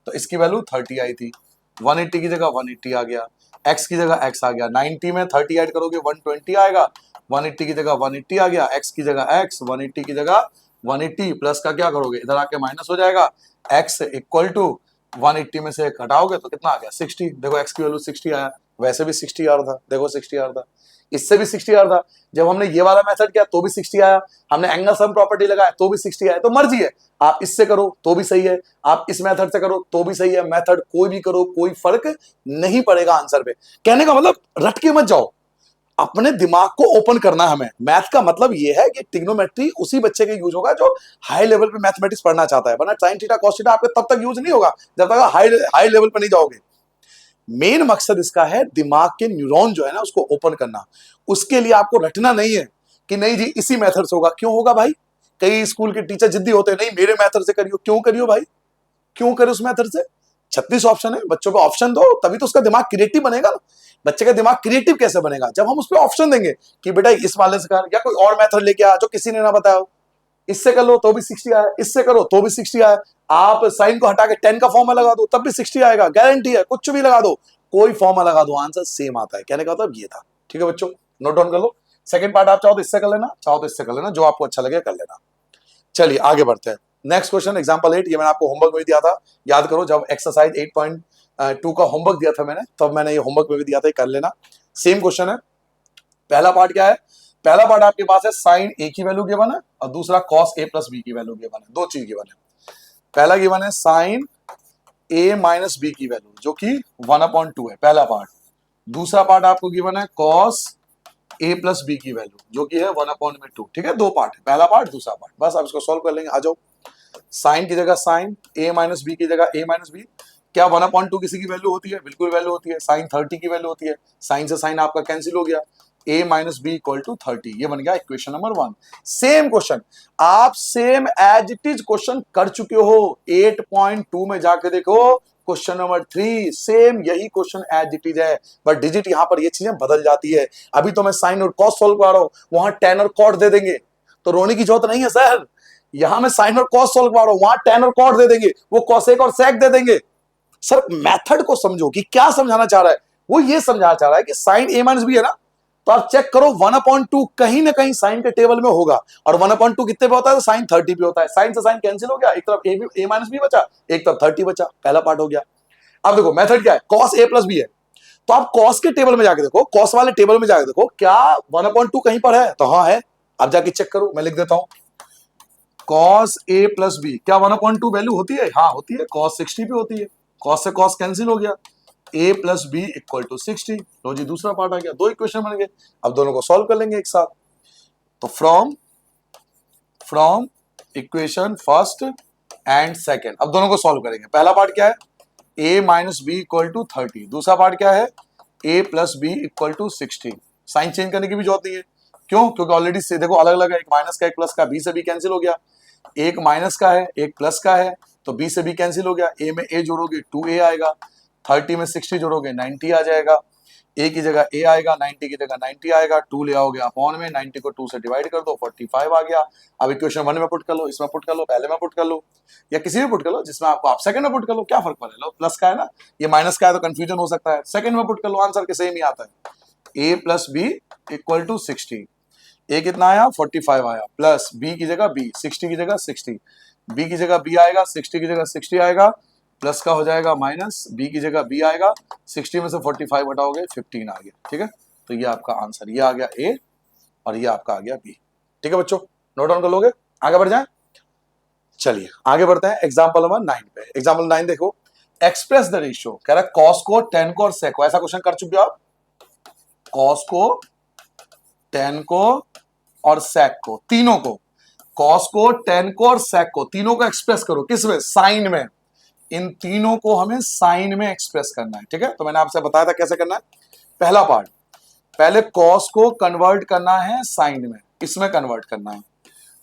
तो इसकी वैल्यू 30 आई थी। 180 की जगह 180 आ गया, एक्स की जगह एक्स आ गया। 90 में 30 ऐड करोगे 120 आएगा, 180 की जगह 180 आ गया, एक्स की जगह एक्स, 180 की जगह 180 प्लस का क्या करोगे, इधर आके माइनस हो जाएगा, एक्स इक्वल टू 180 में से घटाओगे तो कितना आ गया 60। देखो एक्स की वैल्यू 60 आया, वैसे भी 60 आ रहा था, देखो 60 आ रहा था, इससे भी 60 आ रहा था। जब हमने ये वाला मेथड किया तो भी 60 आया, हमने एंगल सम प्रॉपर्टी लगाया तो भी 60 आया। तो मर्जी है, आप इससे करो तो भी सही है, आप इस मेथड से करो तो भी सही है, मेथड कोई भी करो कोई फर्क नहीं पड़ेगा आंसर पे। कहने का मतलब रट के मत जाओ, अपने दिमाग को ओपन करना है हमें। मैथ का मतलब ये है कि ट्रिग्नोमेट्री उसी बच्चे के यूज होगा जो हाई लेवल पे मैथमेटिक्स पढ़ना चाहता है, वरना साइन थीटा कॉस थीटा आपके तब तक यूज नहीं होगा जब तक हाई लेवल पे नहीं जाओगे। मेन मकसद इसका है दिमाग के न्यूरॉन जो है ना उसको ओपन करना। उसके लिए आपको रटना नहीं है कि नहीं जी इसी मेथड से होगा। क्यों होगा भाई? कई स्कूल के टीचर जिद्दी होते हैं, नहीं मेरे मेथड से करियो। क्यों करियो भाई? क्यों करे उस मेथड से? 36 ऑप्शन है, बच्चों को ऑप्शन दो, तभी तो उसका दिमाग क्रिएटिव बनेगा ना। बच्चे का दिमाग क्रिएटिव कैसे बनेगा? जब हम उस पर ऑप्शन देंगे कि बेटा इस वाले से कर, या कोई और मेथड लेके आ जो किसी ने ना बताया हो। इससे कर लो तो भी 60 आया, इससे करो तो भी 60 आया। आप साइन को हटा के 10 का फॉर्मूला लगा दो तब भी 60 आएगा, गारंटी है। कुछ भी लगा दो, कोई फॉर्मूला लगा दो, आंसर सेम आता है। कहने का मतलब ये था। ठीक है बच्चों, नोट डाउन कर लो। सेकंड पार्ट आप चाहो तो इससे कर लेना, चाहो तो इससे कर लेना, जो आपको अच्छा लगे कर लेना। चलिए आगे बढ़ते हैं। नेक्स्ट क्वेश्चन एग्जांपल 8, ये मैंने आपको होमवर्क में भी दिया था, याद करो जब एक्सरसाइज 8.2 का होमवर्क दिया था मैंने, तब मैंने ये होमवर्क में भी दिया था, कर लेना। सेम क्वेश्चन है। पहला पार्ट क्या है? पहला पार्ट आपके पास है साइन ए की वैल्यू गिवन है और दूसरा कॉस ए प्लस बी की वैल्यू गिवन है। दो चीज गिवन है। पहला गिवन है साइन ए माइनस बी की वैल्यू जो कि 1/2 है, पहला पार्ट। दूसरा पार्ट आपको गिवन है कॉस ए प्लस बी की वैल्यू जो कि है 1/2। ठीक है, दो पार्ट है, पहला पार्ट दूसरा पार्ट। बस आप इसको सॉल्व कर लेंगे। आ जाओ, साइन की जगह साइन, ए माइनस बी की जगह ए माइनस बी। क्या 1/2 किसी की वैल्यू होती है? बिल्कुल वैल्यू होती है। साइन 30 की वैल्यू होती है, साइन से साइन आपका कैंसिल हो गया, a minus B equal to 30। ये बन गया इक्वेशन नंबर 1। सेम क्वेश्चन आप same as it is question कर चुके हो 8.2 में, जाके देखो क्वेश्चन नंबर 3, सेम यही क्वेश्चन एज इट इज है, बट डिजिट यहां पर ये चीजें बदल जाती है। अभी तो मैं साइन और कॉस सॉल्व कर रहा हूं, वहां टेन और कॉट दे देंगे, तो रोने की जरूरत नहीं है सर। यहां मैं साइन और कॉस सॉल्व कर रहा हूं, वहां टेन और कॉट दे देंगे, वो कॉसेक और सेक दे देंगे। सर मेथड को समझो कि क्या समझाना चाह रहा है। वो ये समझाना चाह रहा है कि साइन ए माइनस बी है ना, तो आप चेक करो 1/2 कहीं ना कहीं साइन के टेबल में होगा, और 1/2 कितने पे होता है? तो साइन 30 पे होता है। साइन से साइन कैंसिल हो गया, एक तरफ ए माइनस बी बचा, एक तरफ 30 बचा, पहला पार्ट हो गया। अब देखो मेथड क्या है, कॉस ए प्लस बी है, तो आप कॉस के टेबल में जाके देखो, कॉस वाले टेबल में जाके देखो क्या 1/2 कहीं पर है, तो हाँ है। अब जाके चेक करो, मैं लिख देता हूं कॉस ए प्लस बी, क्या 1/2 वैल्यू होती है? हाँ होती है, कॉस 60 पे होती है, कॉस से कॉस कैंसिल हो गया, a plus B equal to 60। लो जी दूसरा पार्ट आ गया, दो इक्वेशन बन गए। अब दोनों को सॉल्व कर लेंगे एक साथ। तो from equation first and second, अब दोनों को सॉल्व करेंगे। पहला पार्ट क्या है? a minus B equal to 30। दूसरा पार्ट क्या है? a plus B equal to 60। Sign change करने की भी जरूरत नहीं है, क्यों? क्योंकि ऑलरेडी से देखो अलग अलग है, एक माइनस का एक प्लस का, b से b कैंसिल हो गया, एक माइनस का है एक प्लस का है, तो b से b कैंसिल हो गया, a में a जोड़ोगे 2a आएगा, 30 में 60 जोड़ोगे 90 आ जाएगा, ए की जगह ए आएगा, 90 की जगह 90 आएगा, 2 ले आओगे अपॉन में, 90 को 2 से डिवाइड कर दो, 45 आ गया। अब इक्वेशन 1 में पुट कर लो, इसमें पुट कर लो, पहले में पुट कर लो, या किसी में पुट कर लो जिसमें आपको, आप सेकंड में पुट कर लो, क्या फर्क पड़ेगा, प्लस का है ना, ये माइनस का है तो कंफ्यूजन हो सकता है, सेकंड में पुट कर लो, आंसर के सेम ही आता है। ए प्लस बी इक्वल टू 60। ए कितना आया, 45 आया, प्लस बी की जगह बी, 60 की जगह 60, बी की जगह बी आएगा, 60 की जगह 60 आएगा, प्लस का हो जाएगा माइनस, बी की जगह बी आएगा, 60 में से 45 हटाओगे 15 आ गया। ठीक है, तो ये आपका आंसर, ये आ गया ए और ये आपका आ गया बी। ठीक है बच्चों, नोट डाउन कर लोगे, आगे बढ़ जाए। चलिए आगे बढ़ते हैं एग्जाम्पल नंबर 9 पे। एग्जाम्पल 9 देखो, एक्सप्रेस द रेशियो, कह रहा है कॉस को, टेन को और सेक को। ऐसा क्वेश्चन कर चुके हो आप, कॉस को, टेन को और सेक को, तीनों को, कॉस को, टेन को और सेक को, तीनों को एक्सप्रेस करो किस में, साइन में। इन तीनों को हमें साइन में एक्सप्रेस करना है। ठीक है, तो मैंने आपसे बताया था कैसे करना है। पहला पार्ट, पहले कॉस को कन्वर्ट करना है साइन में, इसमें कन्वर्ट करना है।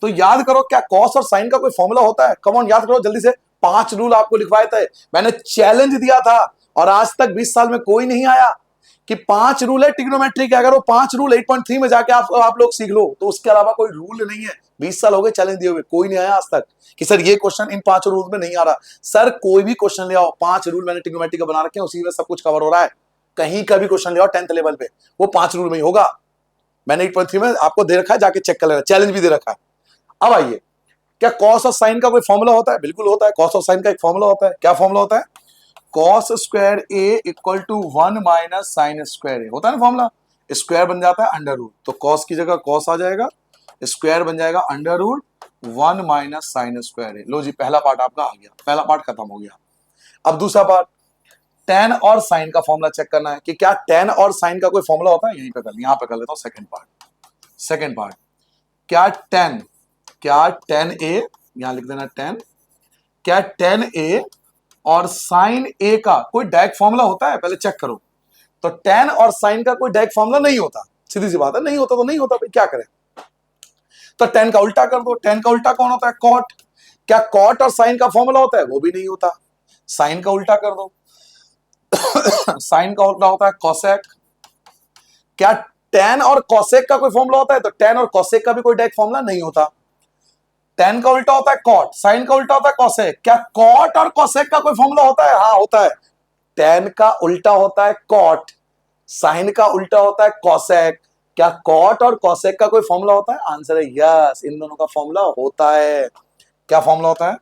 तो याद करो, क्या कॉस और साइन का कोई फॉर्मूला होता है? कम ऑन, याद करो जल्दी से। 5 रूल आपको लिखवाए थे, मैंने चैलेंज दिया था और आज तक 20 साल में कोई नहीं आया कि 5 रूल है ट्रिग्नोमेट्री के। अगर वो 5 रूल 8.3 में जाके आप लोग सीख लो तो उसके अलावा कोई रूल नहीं है। 20 साल हो गए चैलेंज दिए हुए, कोई नहीं आया आज तक कि सर ये क्वेश्चन इन 5 रूल में नहीं आ रहा। सर कोई भी क्वेश्चन ले आओ, 5 रूल मैंने ट्रिग्नोमेट्री का बना रखे हैं, उसी में सब कुछ कवर हो रहा है। कहीं का भी क्वेश्चन ले आओ 10th लेवल पे, वो 5 रूल में ही होगा। मैंने 8.3 में आपको दे रखा है, जाके चेक कर लेना, चैलेंज भी दे रखा है। अब आइए, क्या कॉस और साइन का कोई फॉर्मूला होता है? बिल्कुल होता है, कॉस और साइन का एक फॉर्मूला होता है। क्या फॉर्मूला होता है? Cos square A equal to 1 minus sine square A, होता है ना फॉर्मूला। स्क्वायर बन जाता है अंडर रूट, तो कॉस की जगह कॉस आ जाएगा, स्क्वायर बन जाएगा under root 1 minus sine square A. लो जी, पहला पार्ट आपका आ गया, पहला पार्ट खत्म हो गया। अब दूसरा पार्ट, टेन और साइन का फॉर्मूला चेक करना है कि क्या टेन और साइन का कोई फॉर्मूला होता है। यहीं पे कर, यहां पे कर लेता हूं सेकंड पार्ट। सेकंड पार्ट, क्या टेन ए, यहां लिख देना 10, क्या टेन ए और साइन ए का कोई डायरेक्ट फॉर्मूला होता है? पहले चेक करो। तो टेन और साइन का कोई डायरेक्ट फॉर्मूला नहीं होता, सीधी सी बात है, नहीं होता तो नहीं होता, भाई क्या करें। तो टेन का उल्टा कर दो, टेन का उल्टा कौन होता है? कॉट। क्या कॉट और साइन का फॉर्मूला होता है? वो भी नहीं होता। साइन का उल्टा कर दो साइन का उल्टा होता है कॉसेक। क्या टेन और कॉसेक का कोई फॉर्मूला होता है? तो टेन और कॉसेक का भी कोई डायरेक्ट फॉर्मूला नहीं होता। टेन का उल्टा होता है कॉट, साइन का उल्टा होता है कॉसेक। क्या कॉट और कॉसेक का कोई फॉर्मूला होता है? हाँ होता है। टेन का उल्टा होता है कॉट, साइन का उल्टा होता है कॉसेक। क्या कॉट और कॉसेक का कोई फॉर्मूला होता है? आंसर है यस, इन दोनों का फॉर्मूला होता है। क्या फॉर्मूला होता है?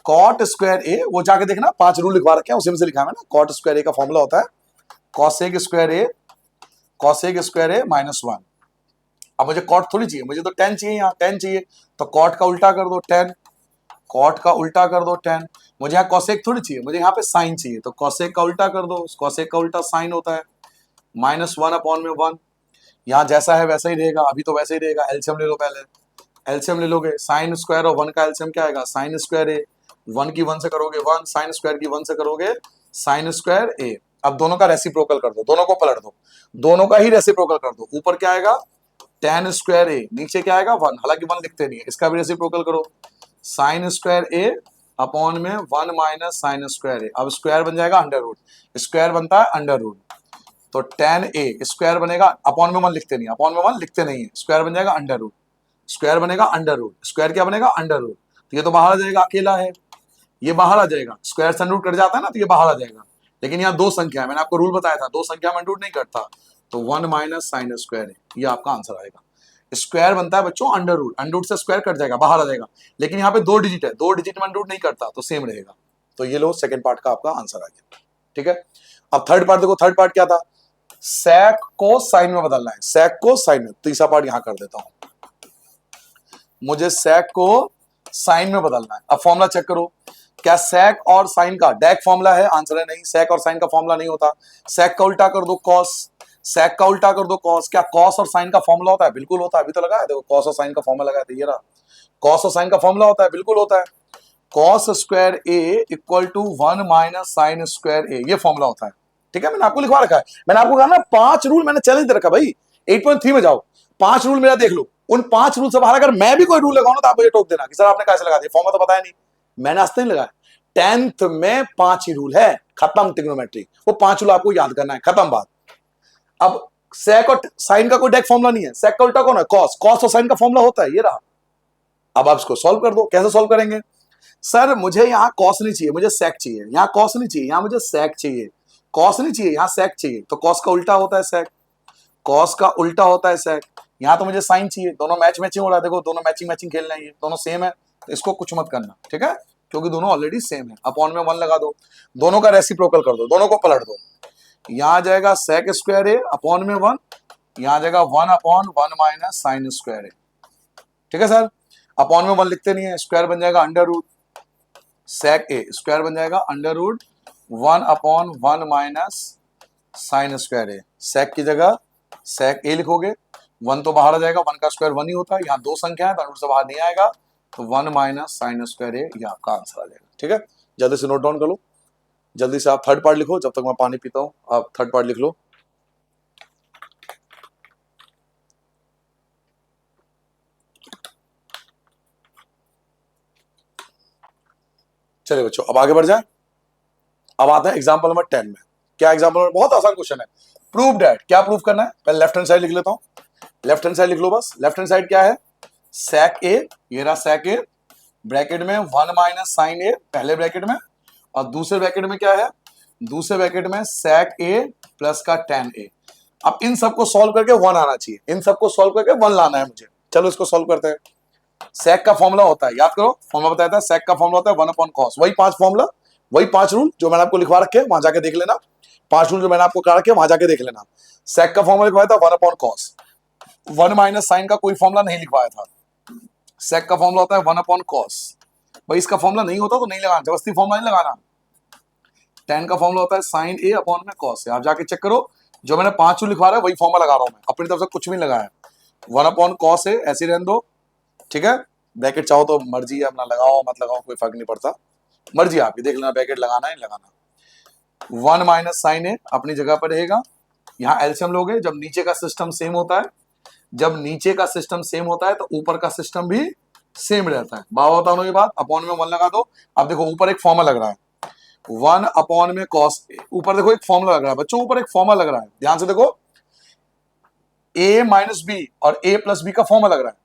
कॉट स्क्वायर ए, वो जाके देखना, 5 रूल लिखवा रखे हैं, उसी में से लिखा है ना। कॉट स्क्वायर ए का फॉर्मूला होता है कॉसेक स्क्वायर ए माइनस 1। अब मुझे कॉट थोड़ी चाहिए, मुझे तो 10 चाहिए, यहाँ 10 चाहिए, तो कॉट का उल्टा कर दो 10, कॉट का उल्टा कर दो 10। मुझे यहाँ कॉसेक थोड़ी चाहिए, मुझे यहाँ पे साइन चाहिए, तो कॉसेक का उल्टा कर दो, कॉसेक का उल्टा साइन होता है, माइनस 1 अपॉन में 1। यहाँ जैसा है वैसा ही रहेगा, अभी तो वैसे ही रहेगा। एलसीएम ले लो, पहले एलसीएम ले लोगे, साइन स्क्वायर और 1 का एलसीएम क्या आएगा? साइन स्क्वायर ए। 1 की 1 से करोगे 1, साइन स्क्वायर की 1 से करोगे साइन स्क्वायर ए। अब दोनों का रेसिप्रोकल कर दो, दोनों को पलट दो, दोनों का ही रेसिप्रोकल कर दो। ऊपर क्या आएगा? टेन स्क्वायर ए, नीचे क्या आएगा? 1, हालांकि 1 लिखते नहीं है, इसका भी रेसिप्रोकल करो, साइन स्क्वायर ए अपॉन में 1 माइनस साइन स्क्वायर ए। अब स्क्वायर बन जाएगा अंडर रूट, स्क्वायर बनता है अंडर रूट, तो टेन ए स्क्वायर बनेगा, अपॉन में 1 लिखते नहीं, अपॉन में 1 लिखते नहीं है, स्क्वायर बन जाएगा अंडर रूट, स्क्वायर बनेगा अंडर रूट, स्क्वायर क्या बनेगा? Under root. तो ये तो बाहर आ जाएगा, अकेला है, ये बाहर आ जाएगा, स्क्वायर से अंडर रूट कट जाता है ना, तो ये बाहर आ जाएगा। लेकिन यहाँ 2 संख्या है, मैंने आपको रूल बताया था, 2 संख्या में अंडर रूट नहीं कटता, तो 1 माइनस साइन स्क्वायर है, ये आपका आंसर आएगा। स्क्वायर बनता है बच्चों अंडर रूट से स्क्वायर कट जाएगा, बाहर आ जाएगा। लेकिन यहाँ पे 2 डिजिट है, 2 डिजिट में अंडर रूट नहीं करता, तो सेम रहेगा। तो ये लो, सेकंड पार्ट का आपका आंसर आ गया। ठीक है, अब थर्ड पार्ट देखो, थर्ड पार्ट क्या था? सेक को साइन में बदलना है, सेक को साइन में। तीसरा पार्ट यहां कर देता हूं, मुझे सेक को साइन में बदलना है। अब फॉर्मूला चेक करो, क्या सेक और साइन का डायरेक्ट फॉर्मूला है? आंसर है नहीं, सेक और साइन का फॉर्मूला नहीं होता। सेक का उल्टा कर दो कॉस, सेक का उल्टा कर दो कॉस। क्या कॉस और साइन का फॉर्मूला होता है? बिल्कुल होता है, अभी तो लगा है, देखो कॉस और साइन का फॉर्मूला लगाया था, ये रहा, कॉस और साइन का फॉर्मूला होता है, बिल्कुल होता है। Cos square A equal to 1 minus sine square A, ये फॉर्मूला होता है। ठीक है, मैंने आपको लिखवा रखा है, मैंने आपको कहा ना 5 रूल मैंने चैलेंज दे रखा भाई। 8.3 में जाओ, 5 रूल मेरा देख लो, उन 5 रूल से बाहर अगर मैं भी कोई रूल लगाऊं ना तो आप मुझे टोक देना कि सर आपने कैसे लगा दिया, फॉर्मूला तो बताया नहीं। मैंने आज तक नहीं लगाया, 10th में 5 ही रूल है, खत्म ट्रिग्नोमेट्री। वो 5 रूल आपको याद करना है, खत्म बात। अब sec और sin का कोई डायरेक्ट फॉर्मूला नहीं है, sec का उल्टा कौन है, cos, cos और sin का फॉर्मूला होता है, ये रहा। अब आप इसको सॉल्व कर दो। कैसे सॉल्व करेंगे, सर मुझे यहाँ cos नहीं चाहिए, मुझे sec चाहिए, यहाँ cos नहीं चाहिए, यहाँ मुझे sec चाहिए, cos नहीं चाहिए, यहाँ sec चाहिए, तो cos का उल्टा होता है sec, cos का उल्टा होता है sec, यहाँ तो मुझे sin चाहिए, दोनों मैच मैचिंग हो रहा है, देखो दोनों मैचिंग मैचिंग खेल रहे हैं, ये दोनों सेम है, तो इसको कुछ मत करना, ठीक है, क्योंकि दोनों ऑलरेडी सेम है। अपॉन में 1 लगा दो, दोनों का रेसिप्रोकल कर दो, दोनों को पलट दो, यहाँ आ जाएगा sec स्क्वायर ए अपॉन में 1, यहाँ आ जाएगा 1 अपॉन 1 माइनस साइन स्क्वायर ए, ठीक है सर। अपॉन में 1 लिखते नहीं है, स्क्वायर बन जाएगा under root sec A, square बन जाएगा under root 1 upon 1 minus sine square A, sec की जगह sec ए लिखोगे, 1 तो बाहर आ जाएगा, 1 का स्क्वायर 1 ही होता है, यहाँ 2 संख्या है तो रूट से बाहर नहीं आएगा, तो 1 माइनस साइन स्क्वायर ए, ये आपका आंसर आ जाएगा, ठीक है। जल्दी से नोट डाउन कर लो, जल्दी से आप थर्ड पार्ट लिखो, जब तक मैं पानी पीता हूं आप थर्ड पार्ट लिख लो। चलिए बच्चों अब आगे बढ़ जाए। अब आते हैं एग्जांपल नंबर 10 में। क्या एग्जांपल नंबर, बहुत आसान क्वेश्चन है, प्रूव दैट, क्या प्रूव करना है, पहले लेफ्ट हैंड साइड लिख लेता हूं, लेफ्ट हैंड साइड लिख लो बस। लेफ्ट हैंड साइड क्या है, sec ए, ये रहा sec ए, ब्रैकेट में 1 माइनस साइन ए पहले ब्रैकेट में, और दूसरे ब्रैकेट में क्या है, दूसरे ब्रैकेट में sec ए प्लस का tan ए। अब इन सबको सॉल्व करके 1 आना चाहिए, इन सबको सॉल्व करके 1 लाना है मुझे। चलो इसको सॉल्व करते हैं। sec का फॉर्मूला होता है, याद करो फॉर्मूला बताया था, sec का फॉर्मूला होता है 1 अपॉन cos, वही 5 फॉर्मूला, वही 5 रूल जो मैंने आपको लिखवा रखे हैं, वहां जाके देख लेना, 5 रूल जो मैंने आपको करा रखे हैं वहां जाके देख लेना। sec का फॉर्मूला लिखवाया था 1 अपॉन cos, 1 माइनस साइन का कोई फॉर्मूला नहीं लिखवाया था, sec का फॉर्मूला होता है 1 अपॉन cos, भाई इसका फॉर्मूला नहीं होता तो नहीं लगाना, जबरदस्ती फॉर्मूला नहीं लगाना। tan का फॉर्मूला होता है sin a अपॉन में cos a, आप जाके चेक करो, जो मैंने 5 रूल लिखवा रहा है वही फॉर्मूला लगा रहा हूं मैं, अपनी तरफ से कुछ भी लगाया। 1 अपॉन cos a ऐसे रहने दो, ठीक है, ब्रैकेट चाहो तो मर्जी है अपना लगाओ मत लगाओ कोई फर्क नहीं पड़ता, मर्जी आपकी, देख लेना ब्रैकेट लगाना है लगाना। 1 माइनस साइन ए अपनी जगह पर रहेगा, यहाँ एलसीएम लोगे, जब नीचे का सिस्टम सेम होता है, जब नीचे का सिस्टम सेम होता है तो ऊपर का सिस्टम भी सेम रहता है। बाबा बता दो ये बात, अपॉन में 1 लगा दो। अब देखो ऊपर एक फॉर्मूला लग रहा है 1 अपॉन में cos ए, ऊपर देखो एक फॉर्मूला लग रहा है बच्चों, ऊपर एक फॉर्मूला लग रहा है, ध्यान से देखो, a माइनस बी और a प्लस बी का फॉर्मूला लग रहा है,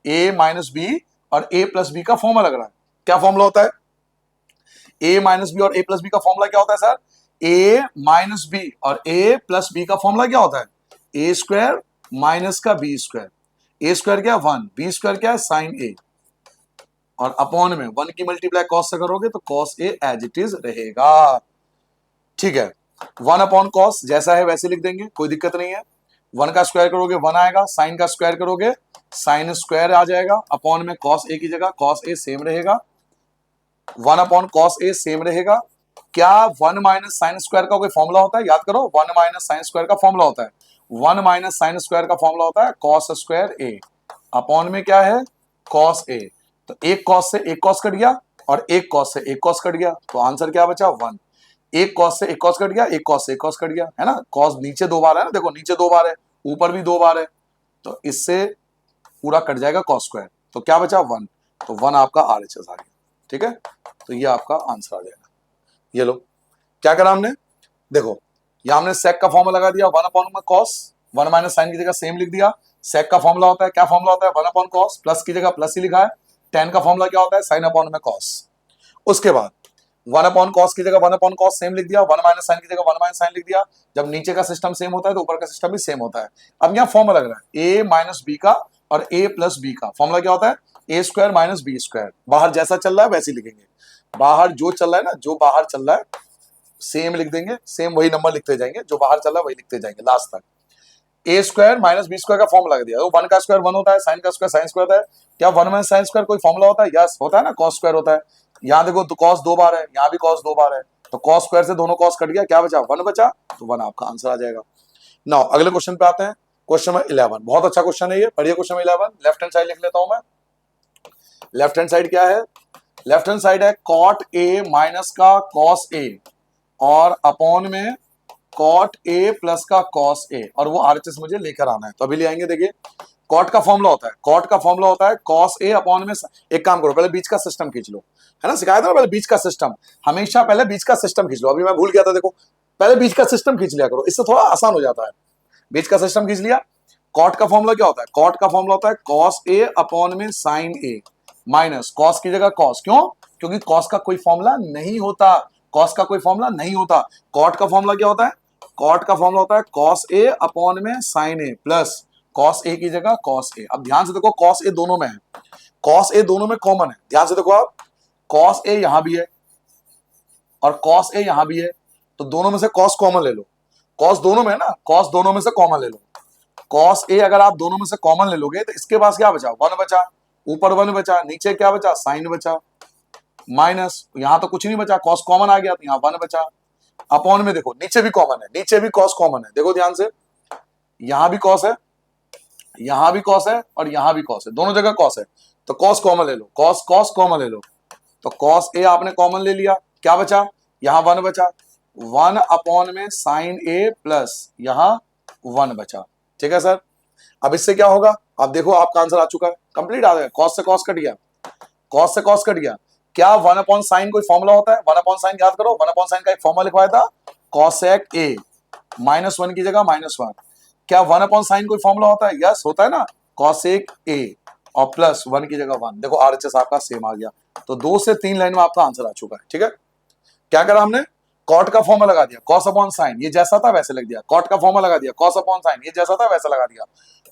a माइनस बी और a प्लस बी का फॉर्मूला लग रहा है। क्या फॉर्मूला होता है, a माइनस बी और a प्लस बी का फॉर्मूला क्या होता है सर, a माइनस बी और a प्लस बी का फॉर्मूला क्या होता है, a स्क्वायर माइनस का b स्क्वायर, a स्क्वायर क्या 1, b स्क्वायर क्या है साइन a, और अपॉन में 1 की मल्टीप्लाई cos से करोगे तो cos a as it is रहेगा, ठीक है। 1 अपॉन cos जैसा है वैसे लिख देंगे, कोई दिक्कत नहीं है, 1 का स्क्वायर करोगे 1 आएगा, साइन का स्क्वायर करोगे साइन स्क्वायर आ जाएगा, अपॉन में cos a की जगह cos a सेम रहेगा, 1 अपॉन cos a सेम रहेगा। क्या 1 माइनस साइन स्क्वायर का कोई फॉर्मूला होता है, याद करो 1 माइनस साइन स्क्वायर का फॉर्मूला होता है, 1 माइनस साइन स्क्वायर का फॉर्मूला होता है cos स्क्वायर a, अपॉन में क्या है cos a, तो एक cos से एक cos कट गया और एक cos से एक cos कट गया, तो आंसर क्या बचा 1, एक cos से एक cos कट गया, एक cos से एक cos कट गया, है ना, cos नीचे 2 बार है ना, देखो नीचे 2 बार है, ऊपर भी 2 बार है, तो इससे पूरा कट जाएगा cos स्क्वायर, तो क्या बचा 1, तो 1 आपका RHS आ गया, ठीक है, तो ये आपका आंसर आ जाएगा। ये लो क्या करा हमने, देखो यहाँ हमने sec का फॉर्मूला लगा दिया 1 अपॉन में cos, 1 माइनस साइन की जगह सेम लिख दिया, sec का फॉर्मूला होता है, क्या फॉर्मूला होता है 1 अपॉन cos, प्लस की जगह प्लस ही लिखा है, tan का फॉर्मूला क्या होता है sin अपॉन में cos, उसके बाद 1 अपॉन cos की जगह 1 अपॉन cos सेम लिख दिया, 1 माइनस साइन की जगह 1 माइनस साइन लिख दिया, जब नीचे का सिस्टम सेम होता है तो ऊपर का सिस्टम भी सेम होता है। अब यहाँ फॉर्मूला लग रहा है a माइनस बी का और a प्लस बी का, फॉर्मूला क्या होता है a square minus B square, बाहर जैसा चल रहा है वैसे लिखेंगे, बाहर जो चल रहा है ना, जो बाहर चल रहा है सेम लिख देंगे, सेम वही नंबर लिखते जाएंगे, जो बाहर चल रहा है वही लिखते जाएंगे लास्ट तक। ए स्क्वायर माइनस बी स्क्वायर का फॉर्मूला लगा दिया, तो 1 का स्क्वायर 1 होता है, साइन का स्क्वायर साइन स्क्वायर होता है, क्या 1 माइनस साइन स्क्वायर कोई फॉर्मूला होता है, यस होता है ना, cos स्क्वायर होता है, यहाँ देखो तो cos 2 बार है, यहाँ भी cos 2 बार है, तो cos स्क्वायर से दोनों cos कट गया, क्या बचा 1 बचा, तो 1 आपका आंसर आ जाएगा। नाउ अगले क्वेश्चन पे आते हैं, क्वेश्चन नंबर 11, बहुत अच्छा क्वेश्चन है ये, पढ़िए question number 11, left hand side लिख लेता हूं मैं, लेफ्ट हैंड साइड क्या है, लेफ्ट हैंड साइड है cot a माइनस का cos a और अपॉन में cot a प्लस का cos a, और वो RHS मुझे लेकर आना है, तो अभी ले आएंगे। देखिए cot का फॉर्मूला होता है, cot का फॉर्मूला होता है cos a अपॉन में, एक काम करो पहले बीच का सिस्टम खींच लो, है ना, सिखाया था ना पहले बीच का सिस्टम, हमेशा पहले बीच का सिस्टम खींच लो, अभी मैं भूल गया था, देखो पहले बीच का सिस्टम खींच लिया करो, इससे थोड़ा आसान हो जाता है। बीच का सिस्टम खींच लिया। कॉट का फॉर्मूला क्या होता है? कॉट का फॉर्मूला होता है कॉस ए अपॉन में साइन ए माइनस कॉस की जगह कॉस। क्यों? क्योंकि कॉस का कोई फॉर्मूला नहीं होता, कॉस का कोई फॉर्मूला नहीं होता। कॉट का फॉर्मूला क्या होता है? कॉट का फॉर्मूला होता है कॉस ए अपॉन में sign A plus cos A की जगह कॉस ए। अब ध्यान से देखो, कॉस ए दोनों में है, कॉस ए दोनों में कॉमन है। ध्यान से देखो आप, कॉस ए यहां भी है और कॉस ए यहां भी है, तो दोनों में से कॉस कॉमन ले लो। कॉस दोनों में है ना, कॉस दोनों में से कॉमन ले लो। कॉस ए अगर आप दोनों में से कॉमन ले लोगे तो इसके पास क्या बचा? 1 बचा, ऊपर 1 बचा, नीचे क्या बचा? साइन बचा, माइनस यहां तो कुछ नहीं बचा, कॉस कॉमन आ गया तो यहां 1 बचा। अपॉन में देखो नीचे भी कॉमन है, नीचे भी कॉस कॉमन है। देखो ध्यान से, यहां भी कॉस है, यहां भी कॉस है और यहां भी कॉस है, दोनों जगह कॉस है, तो कॉस कॉमन ले लो, कॉस कॉस कॉमन ले लो। तो कॉस ए आपने कॉमन ले लिया, क्या बचा? यहां 1 बचा, 1 अपॉन में साइन ए प्लस यहां 1 बचा। ठीक है सर। अब इससे क्या होगा? अब देखो आपका आंसर आ चुका है, कंप्लीट आ गया। कॉस से कॉस कट गया, कॉस से कॉस कट गया। क्या 1 अपॉन साइन कोई फॉर्मूला होता है? 1 अपॉन साइन याद करो, 1 अपॉन साइन का एक फॉर्मूला लिखवाया था, कॉसेक ए -1 की जगह -1। क्या 1 अपॉन साइन कोई फॉर्मूला होता है? यस होता है ना, कॉसेक ए और प्लस 1 की जगह 1। देखो आरएचएस आपका सेम आ गया। तो 2 से 3 लाइन में आपका आंसर आ चुका है। ठीक है, क्या करा हमने? कॉट का फॉर्मूला लगा दिया, कॉस अपॉन साइन, ये जैसा था वैसे लग दिया। कॉट का फॉर्मूला लगा दिया, कॉस अपॉन साइन, ये जैसा था वैसा लगा दिया।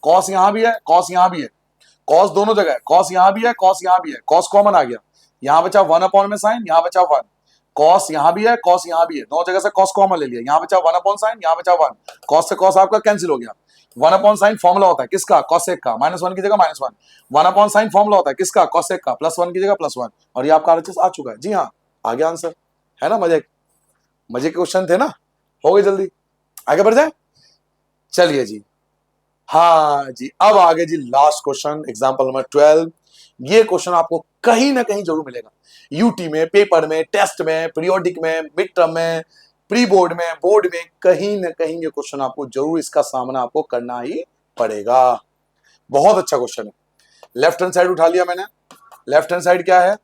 कॉस यहां भी है, कॉस यहां भी है, कॉस दोनों जगह है, कॉस यहां भी है, कॉस यहां भी है, कॉस कॉमन आ गया, यहां बचा 1 अपॉन में साइन, यहां बचा 1। कॉस यहां भी है, कॉस यहां भी है, दोनों जगह से कॉस कॉमन ले लिया, यहां बचा 1 अपॉन साइन, यहां बचा 1। कॉस से कॉस आपका कैंसिल हो गया। 1 अपॉन साइन फॉर्मूला होता है किसका? कॉसेक का, -1 की जगह -1। 1 अपॉन साइन फॉर्मूला होता है किसका? कॉसेक का, +1 की जगह +1। और ये आपका आरएचएस आ चुका है। जी हाँ, आ गया आंसर, है ना। मजे मजे के क्वेश्चन थे ना, हो गए। जल्दी आगे बढ़ जाए, चलिए जी। हाँ जी, अब आगे जी लास्ट क्वेश्चन, एग्जांपल नंबर 12। ये क्वेश्चन आपको कहीं ना कहीं जरूर मिलेगा, यूटी में, पेपर में, टेस्ट में, पीरियोडिक में, मिड टर्म में, प्री बोर्ड में, बोर्ड में, कहीं ना कहीं ये क्वेश्चन आपको जरूर, इसका सामना आपको करना ही पड़ेगा। बहुत अच्छा क्वेश्चन है। लेफ्ट हैंड साइड उठा लिया मैंने। लेफ्ट हैंड साइड क्या है?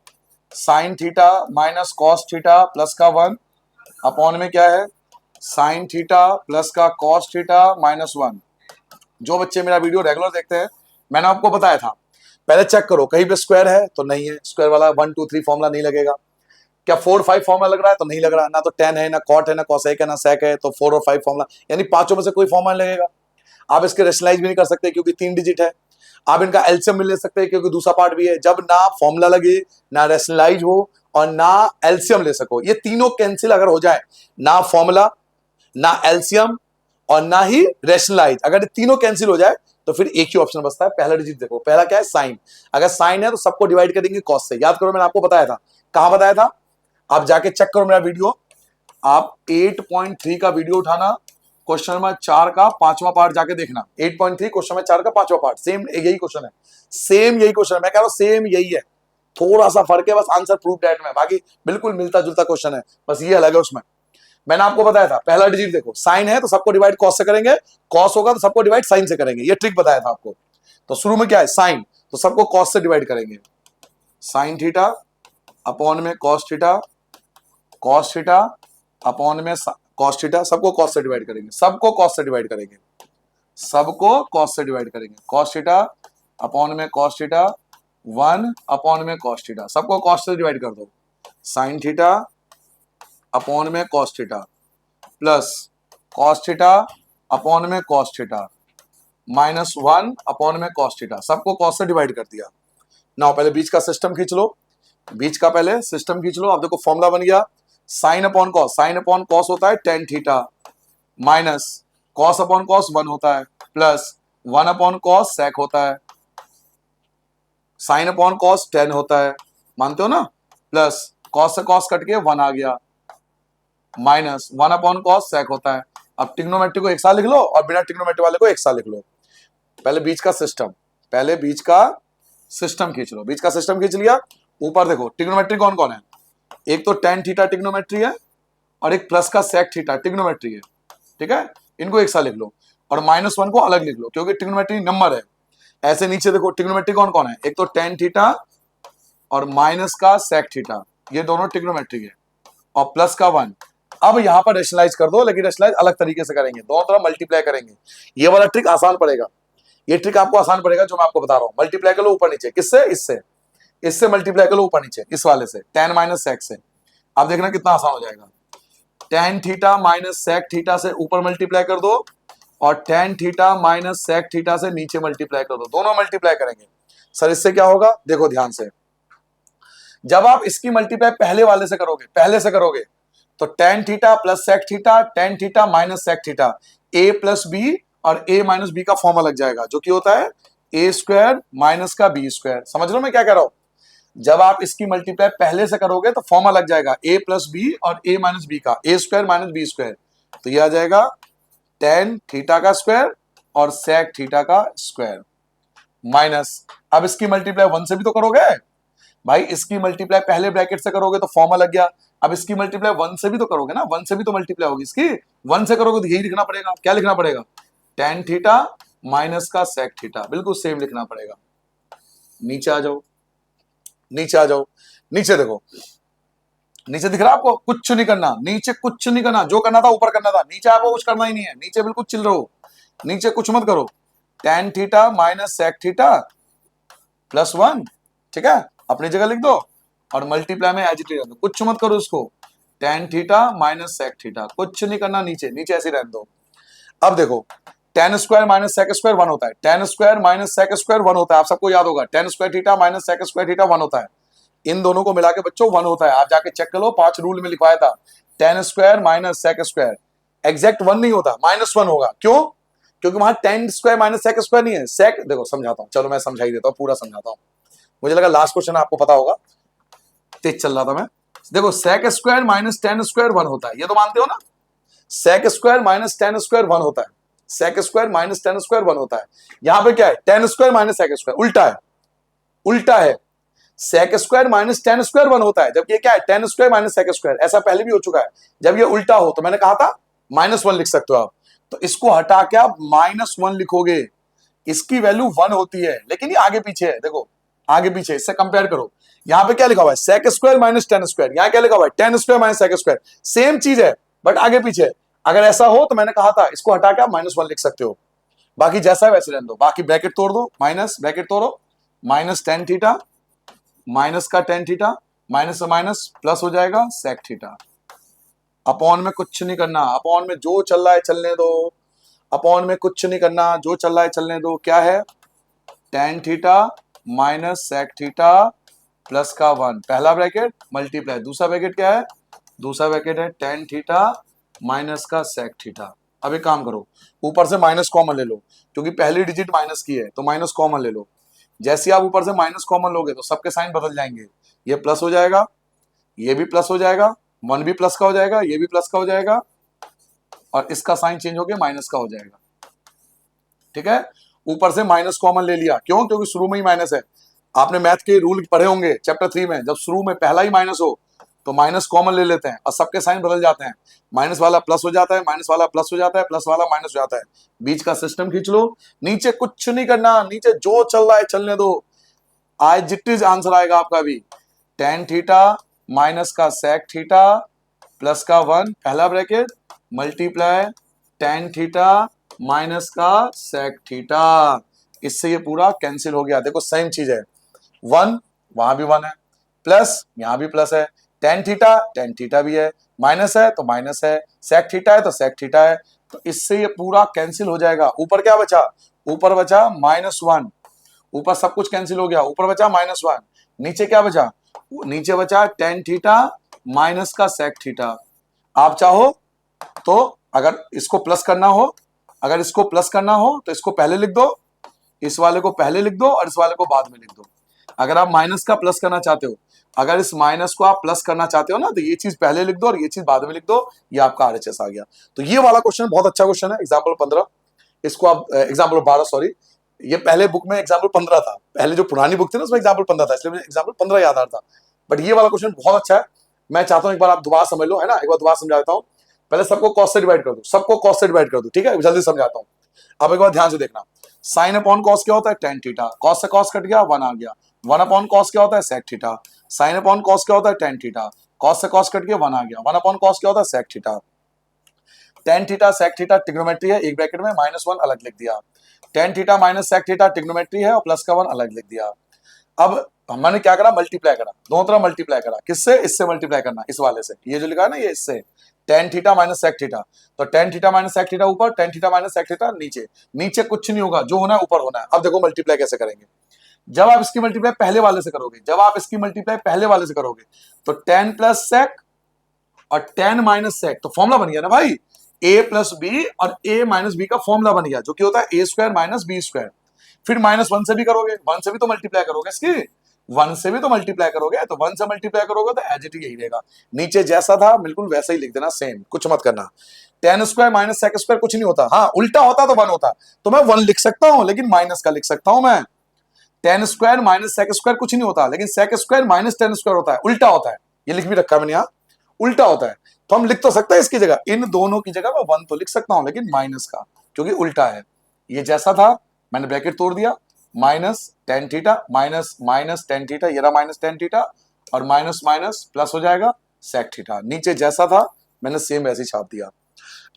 Sine theta minus cos theta plus का 1 अपॉन में क्या है? साइन थीटा प्लस का कॉस थीटा -1। जो बच्चे मेरा वीडियो रेगुलर देखते हैं, मैंने आपको बताया था, पहले चेक करो कहीं पे स्क्वायर है तो नहीं है, स्क्वायर वाला 1 2 3 फॉर्मूला नहीं लगेगा। क्या 4 5 फॉर्मूला लग रहा है? तो नहीं लग रहा, ना तो tan है, ना कॉट है, ना कोसेक है, ना सेक है, तो 4 और 5 फॉर्मूला, यानी पांचों में से कोई फॉर्मूला नहीं लगेगा। आप इसके रेशनलाइज भी नहीं कर सकते क्योंकि 3 डिजिट है। आप इनका एलसीएम भी ले सकते हैं क्योंकि दूसरा पार्ट भी है। जब ना फॉर्मूला लगे, ना रेशनलाइज हो और ना एलसीएम ले सको, ये तीनों कैंसिल अगर हो जाए, ना फॉर्मूला, ना एलसीएम और ना ही रेशनलाइज, अगर ये तीनों कैंसिल हो जाए तो फिर एक ही ऑप्शन बचता है, पहला डिजिट देखो, पहला क्या है? साइन। अगर साइन है तो सबको डिवाइड करेंगे कॉस से। याद करो मैंने आपको बताया था, कहां बताया था? आप जाके चेक करो मेरा वीडियो, आप 8.3 का वीडियो उठाना, क्वेश्चन नंबर 4 का 5वां पार्ट जाके देखना। 8.3 क्वेश्चन नंबर 4 का 5वां पार्ट, सेम यही क्वेश्चन है, सेम यही क्वेश्चन है। मैं कह रहा हूं सेम यही है, थोड़ा सा फर्क है बस आंसर प्रूफ डेट में, बाकी बिल्कुल मिलता जुलता क्वेश्चन है, बस ये अलग है उसमें। मैंने आपको बताया था पहला डिजिट देखो, साइन है तो सबको डिवाइड कॉस से करेंगे, कॉस होगा तो सबको डिवाइड साइन से करेंगे, ये ट्रिक बताया था आपको। तो शुरू में क्या है? साइन, तो सबको कॉस से डिवाइड करेंगे, साइन थीटा अपॉन में cos theta, cos theta upon में कॉस थीटा, सबको कॉस से डिवाइड करेंगे, सबको कॉस से डिवाइड करेंगे, सबको कॉस से डिवाइड करेंगे। कॉस थीटा अपॉन में कॉस थीटा, 1 अपॉन में कॉस थीटा, सबको कॉस से डिवाइड कर दो। साइन थीटा अपॉन में cos theta plus cos theta upon में कॉस थीटा -1 अपॉन में कॉस थीटा, सबको कॉस से डिवाइड कर दिया। नाउ पहले बीच का सिस्टम खींच लो, बीच का पहले सिस्टम खींच लो। अब देखो फॉर्मूला बन गया, sign upon cos, sign upon cos होता है tan theta minus cos upon cos 1 होता है प्लस 1 अपॉन कॉस सेक होता है, साइन अपॉन कॉस tan होता है, मानते हो ना, प्लस कॉस से कॉस कट के 1 आ गया, माइनस 1 अपॉन कॉस सेक होता है। अब ट्रिग्नोमेट्री को एक साथ लिख लो और बिना ट्रिग्नोमेट्री वाले को एक साथ लिख लो। पहले बीच का सिस्टम, पहले बीच का सिस्टम खींच लो, बीच का सिस्टम खींच लिया। ऊपर देखो ट्रिग्नोमेट्री कौन कौन है? एक तो tan थीटा ट्रिग्नोमेट्री है और एक प्लस का सेक थीटा ट्रिग्नोमेट्री है, ठीक है, इनको एक साथ लिख लो और -1 को अलग लिख लो क्योंकि ट्रिग्नोमेट्री नंबर है। ऐसे नीचे देखो ट्रिग्नोमेट्री कौन कौन है? एक तो tan थीटा और माइनस का सेक थीटा, ये दोनों ट्रिग्नोमेट्री है, और प्लस का 1, अब यहां पर रेशनलाइज कर दो, लेकिन रेशनलाइज अलग तरीके से करेंगे, दोनों तरफ मल्टीप्लाई करेंगे। ये वाला ट्रिक आसान पड़ेगा, ये ट्रिक आपको आसान पड़ेगा जो मैं आपको बता रहा हूं। मल्टीप्लाई कर लो ऊपर नीचे, किससे, इससे, इससे मल्टीप्लाई कर लो ऊपर नीचे, इस वाले से, tan माइनस सेक से। अब देखना कितना आसान हो जाएगा। tan theta minus sec theta से ऊपर मल्टीप्लाई कर दो, और tan theta minus sec theta से नीचे मल्टीप्लाई कर दो, दोनों मल्टीप्लाई करेंगे। सर इससे क्या होगा, देखो ध्यान से, जब आप इसकी मल्टीप्लाई पहले वाले से करोगे, पहले से करोगे, तो tan theta plus sec theta, tan theta minus sec theta, a plus B और a माइनस बी का फॉर्मूला लग जाएगा, जो कि होता है a स्क्वायर माइनस का b स्क्वायर। समझ लो मैं क्या कह रहा हूं, जब आप इसकी मल्टीप्लाई पहले से करोगे तो फॉर्मूला लग जाएगा a प्लस बी और a माइनस बी का, a square minus B square. तो ये आ जाएगा tan थीटा का स्क्वायर और सेक थीटा का स्क्वायर माइनस, अब इसकी मल्टीप्लाई 1 से भी तो करोगे भाई, इसकी मल्टीप्लाई पहले ब्रैकेट से करोगे तो फॉर्मूला लग गया। अब इसकी मल्टीप्लाई 1 से भी तो करोगे ना, 1 से भी तो मल्टीप्लाई होगी इसकी, 1 से करोगे तो यही लिखना पड़ेगा। क्या लिखना पड़ेगा, tan थीटा माइनस का सेक थीटा, बिल्कुल सेम लिखना पड़ेगा। नीचे आ जाओ, नीचे आ जाओ, नीचे देखो, नीचे दिख रहा है आपको, कुछ नहीं करना, नीचे कुछ नहीं करना, जो करना था ऊपर करना था, नीचे आपको कुछ करना ही नहीं है, नीचे बिल्कुल चिल रहो, नीचे कुछ मत करो। tan theta minus sec theta plus 1, ठीक है, अपनी जगह लिख दो, और मल्टीप्लाई में एज इट इज, कुछ मत करो उसको, tan theta minus sec theta, कुछ नहीं करना, नीचे नीचे ऐसे रहने दो। अब देखो, tan square minus sec square 1 होता है, tan square minus sec square 1 होता है, आप सबको याद होगा, tan square theta minus sec square theta 1 होता है, इन दोनों को मिला के बच्चों 1 होता है। आप जाके चेक कर लो, 5 रूल में लिखवाया था, tan square minus sec square exact 1 नहीं होता, -1 होगा। क्यों, क्योंकि वहां tan square minus sec square नहीं है, सेक, देखो समझाता हूं, चलो मैं समझाई देता हूं, पूरा समझाता हूं, मुझे लगा लास्ट क्वेश्चन आपको पता होगा, तेज चल रहा था मैं। देखो sec square minus tan square 1 होता है, ये तो मानते हो ना, sec square minus tan square 1 होता है, sec square minus tan square 1 होता है। यहां पे क्या है, tan square minus sec square, उल्टा है, उल्टा है, sec square minus tan square 1 होता है, जबकि ये क्या है, tan square minus sec square. ऐसा पहले भी हो चुका है, जब ये उल्टा हो तो मैंने कहा था -1 लिख सकते हो आप, तो इसको हटा के आप -1 लिखोगे, इसकी वैल्यू 1 होती है, लेकिन ये आगे पीछे है, देखो आगे पीछे, इससे कंपेयर करो। यहां पे क्या लिखा हुआ है, sec square minus tan square, यहां क्या लिखा हुआ है, tan square minus sec square, same चीज है बट आगे पीछे। अगर ऐसा हो तो मैंने कहा था इसको हटा के आप -1 लिख सकते हो, बाकी जैसा है वैसे रहने दो। बाकी ब्रैकेट तोड़ दो, माइनस ब्रैकेट तोड़ो, माइनस tan थीटा, माइनस का tan थीटा, माइनस से माइनस प्लस हो जाएगा सेक थीटा। अपॉन में कुछ नहीं करना, अपॉन में जो चल रहा है चलने दो, अपॉन में कुछ नहीं करना, जो चल रहा है चलने दो। क्या है, tan theta minus sec theta plus का 1, पहला ब्रैकेट मल्टीप्लाई, दूसरा ब्रैकेट क्या है, दूसरा ब्रैकेट है tan थीटा माइनस का सेक थीटा। अब एक काम करो, ऊपर से माइनस कॉमन ले लो, क्योंकि पहली डिजिट माइनस की है तो माइनस कॉमन ले लो। जैसे आप ऊपर से माइनस कॉमन लोगे तो सबके साइन बदल जाएंगे, ये प्लस हो जाएगा, ये भी प्लस हो जाएगा, 1 भी प्लस का हो जाएगा, ये भी प्लस का हो जाएगा, और इसका साइन चेंज होकर माइनस का हो जाएगा। ठीक है, ऊपर से माइनस कॉमन ले लिया, क्यों, क्योंकि शुरू में ही माइनस है। आपने मैथ के रूल पढ़े होंगे चैप्टर 3 में, जब शुरू में पहला ही माइनस हो तो माइनस कॉमन ले लेते हैं और सबके साइन बदल जाते हैं, माइनस वाला प्लस हो जाता है, माइनस वाला प्लस हो जाता है, प्लस वाला माइनस हो जाता है, बीच का सिस्टम खींच लो। नीचे कुछ नहीं करना, नीचे जो चल रहा है चलने दो, आज जिट्टीज आंसर आएगा आपका भी, tan थीटा माइनस का सेक थीटा प्लस का 1, पहला bracket multiply tan theta minus का सेक थीटा, इससे ये पूरा कैंसिल हो गया। देखो सेम चीज है, 1 वहां भी 1 है, प्लस यहां भी प्लस है, tan थीटा भी है, माइनस है तो माइनस है, सेक थीटा है तो सेक थीटा है, तो इससे ये पूरा कैंसिल हो जाएगा। ऊपर क्या बचा, ऊपर बचा -1, ऊपर सब कुछ कैंसिल हो गया, ऊपर बचा -1, नीचे क्या बचा, नीचे बचा tan थीटा माइनस का सेक थीटा। आप चाहो तो अगर इसको प्लस करना हो, अगर इसको प्लस करना हो तो इसको पहले लिख दो, इस वाले को पहले लिख दो और इस वाले को बाद में लिख दो। अगर आप माइनस का प्लस करना चाहते हो, अगर इस माइनस को आप प्लस करना चाहते हो ना, तो ये चीज पहले लिख दो और ये चीज बाद में लिख दो, ये आपका आरएचएस आ गया। तो ये वाला क्वेश्चन बहुत अच्छा क्वेश्चन है, एग्जाम्पल 15, इसको आप एग्जाम्पल 12 सॉरी, ये पहले बुक में एग्जाम्पल 15 था, पहले जो पुरानी बुक थी ना उसमें एग्जाम्पल 15 था, इसलिए मुझे एग्जाम्पल 15 याद आ रहा था, बट ये वाला क्वेश्चन बहुत अच्छा है। मैं चाहता हूं एक बार आप दोबारा समझ लो, है ना, एक बार दोबारा समझा देता हूं। पहले सबको कॉस से डिवाइड कर दो, सबको कॉस से डिवाइड कर दो, ठीक है, जल्दी समझाता हूं। अब एक बार ध्यान से देखना, साइन अपॉन कॉस क्या होता है, tan थीटा, कॉस से कॉस कट गया, 1 आ गया, 1 अपॉन कॉस क्या होता है, sec theta, sine upon cos क्या होता है, tan थीटा, कॉस से कॉस कट गया, 1 आ गया, 1 अपॉन कॉस क्या होता है, sec theta. Tan theta sec theta trigonometry है, एक ब्रैकेट में -1 अलग लिख दिया। Tan theta minus sec theta trigonometry है और प्लस का 1 अलग लिख दिया। अब हमने क्या करा, मल्टीप्लाई करा, दोनों तरफ मल्टीप्लाई करा, किससे, इससे मल्टीप्लाई करना, इस वाले से, ये जो लिखा है ना ये इससे, tan theta minus sec theta, तो tan theta minus sec theta ऊपर, tan theta minus sec theta नीचे, नीचे कुछ नहीं होगा, जो होना है ऊपर होना है। अब देखो मल्टीप्लाई कैसे करेंगे, जब आप इसकी मल्टीप्लाई पहले वाले से करोगे, जब आप इसकी मल्टीप्लाई पहले वाले से करोगे तो टेन प्लस सेक और टेन माइनस सेक, तो फॉर्मुला बन गया ना भाई, ए प्लस बी और ए माइनस बी का फॉर्मुला बन गया, जो कि होता है ए स्क्वायर माइनस बी स्क्वायर। फिर -1 से भी करोगे, 1 से भी तो मल्टीप्लाई करोगे इसकी, 1 से भी तो मल्टीप्लाई करोगे, तो 1 से मल्टीप्लाई करोगे तो एज इट इज यही रहेगा, नीचे जैसा था बिल्कुल वैसा ही लिख देना, सेम, कुछ मत करना। Tan square minus sec square कुछ नहीं होता, हाँ उल्टा होता तो 1 होता, तो मैं 1 लिख सकता हूं, लेकिन माइनस का लिख सकता हूं मैं। Tan square minus sec square कुछ नहीं होता, लेकिन sec square minus tan square होता है, उल्टा होता है, ये लिख भी रखा मैंने यहाँ, उल्टा होता है। तो हम लिख तो सकते हैं इसकी जगह, इन दोनों की जगह मैं 1 तो लिख सकता हूं, लेकिन माइनस का, क्योंकि उल्टा है। ये जैसा था मैंने ब्रैकेट तोड़ दिया, minus ten theta minus minus tan theta, ये रहा माइनस टेन थीटा, और माइनस माइनस प्लस हो जाएगा सेक थीटा, नीचे जैसा था मैंने सेम वैसे ही छाप दिया।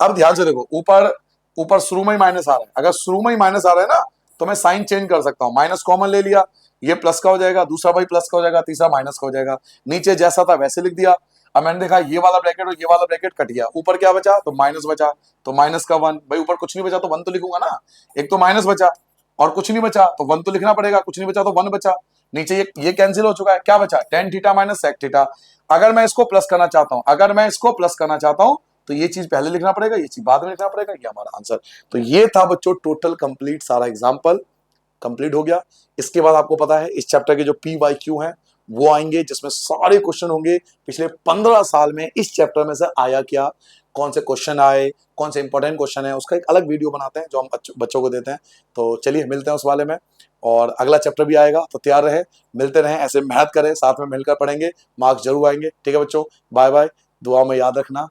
अब ध्यान से देखो, ऊपर ऊपर शुरू में ही माइनस आ रहा है, अगर शुरू में ही माइनस आ रहा है ना, तो मैं साइन चेंज कर सकता हूं, माइनस कॉमन ले लिया, ये प्लस का हो जाएगा, दूसरा भाई प्लस का हो जाएगा, तीसरा माइनस का हो जाएगा, नीचे जैसा था वैसे लिख दिया। अब मैंने देखा ये वाला ब्रैकेट और ये वाला ब्रैकेट कट गया, ऊपर क्या बचा, तो माइनस बचा, तो माइनस का 1, भाई ऊपर कुछ नहीं बचा तो 1 तो लिखूंगा ना, एक तो माइनस बचा और कुछ नहीं बचा तो 1 तो लिखना पड़ेगा, कुछ नहीं बचा तो 1 बचा, नीचे ये कैंसिल हो चुका है, क्या बचा, tan theta minus sec theta. अगर मैं इसको प्लस करना चाहता हूं, अगर मैं इसको प्लस करना चाहता हूं, तो ये चीज पहले लिखना पड़ेगा, ये चीज बाद में लिखना पड़ेगा, ये हमारा आंसर। तो ये था बच्चों टोटल कंप्लीट सारा एग्जांपल कंप्लीट हो गया। इसके बाद आपको पता है इस चैप्टर के जो PYQ हैं वो आएंगे, जिसमें सारे क्वेश्चन होंगे पिछले 15 साल में इस चैप्टर में से आया क्या, कौन से क्वेश्चन आए, कौन से इंपॉर्टेंट क्वेश्चन है, उसका एक अलग वीडियो बनाते हैं जो हम बच्चों को देते हैं। तो चलिए मिलते हैं उस वाले में, और अगला चैप्टर भी आएगा, तो तैयार रहे, मिलते रहें, ऐसे मेहनत करें, साथ में मिलकर पढ़ेंगे, मार्क्स जरूर आएंगे। ठीक है बच्चों, बाय बाय, दुआ में याद रखना।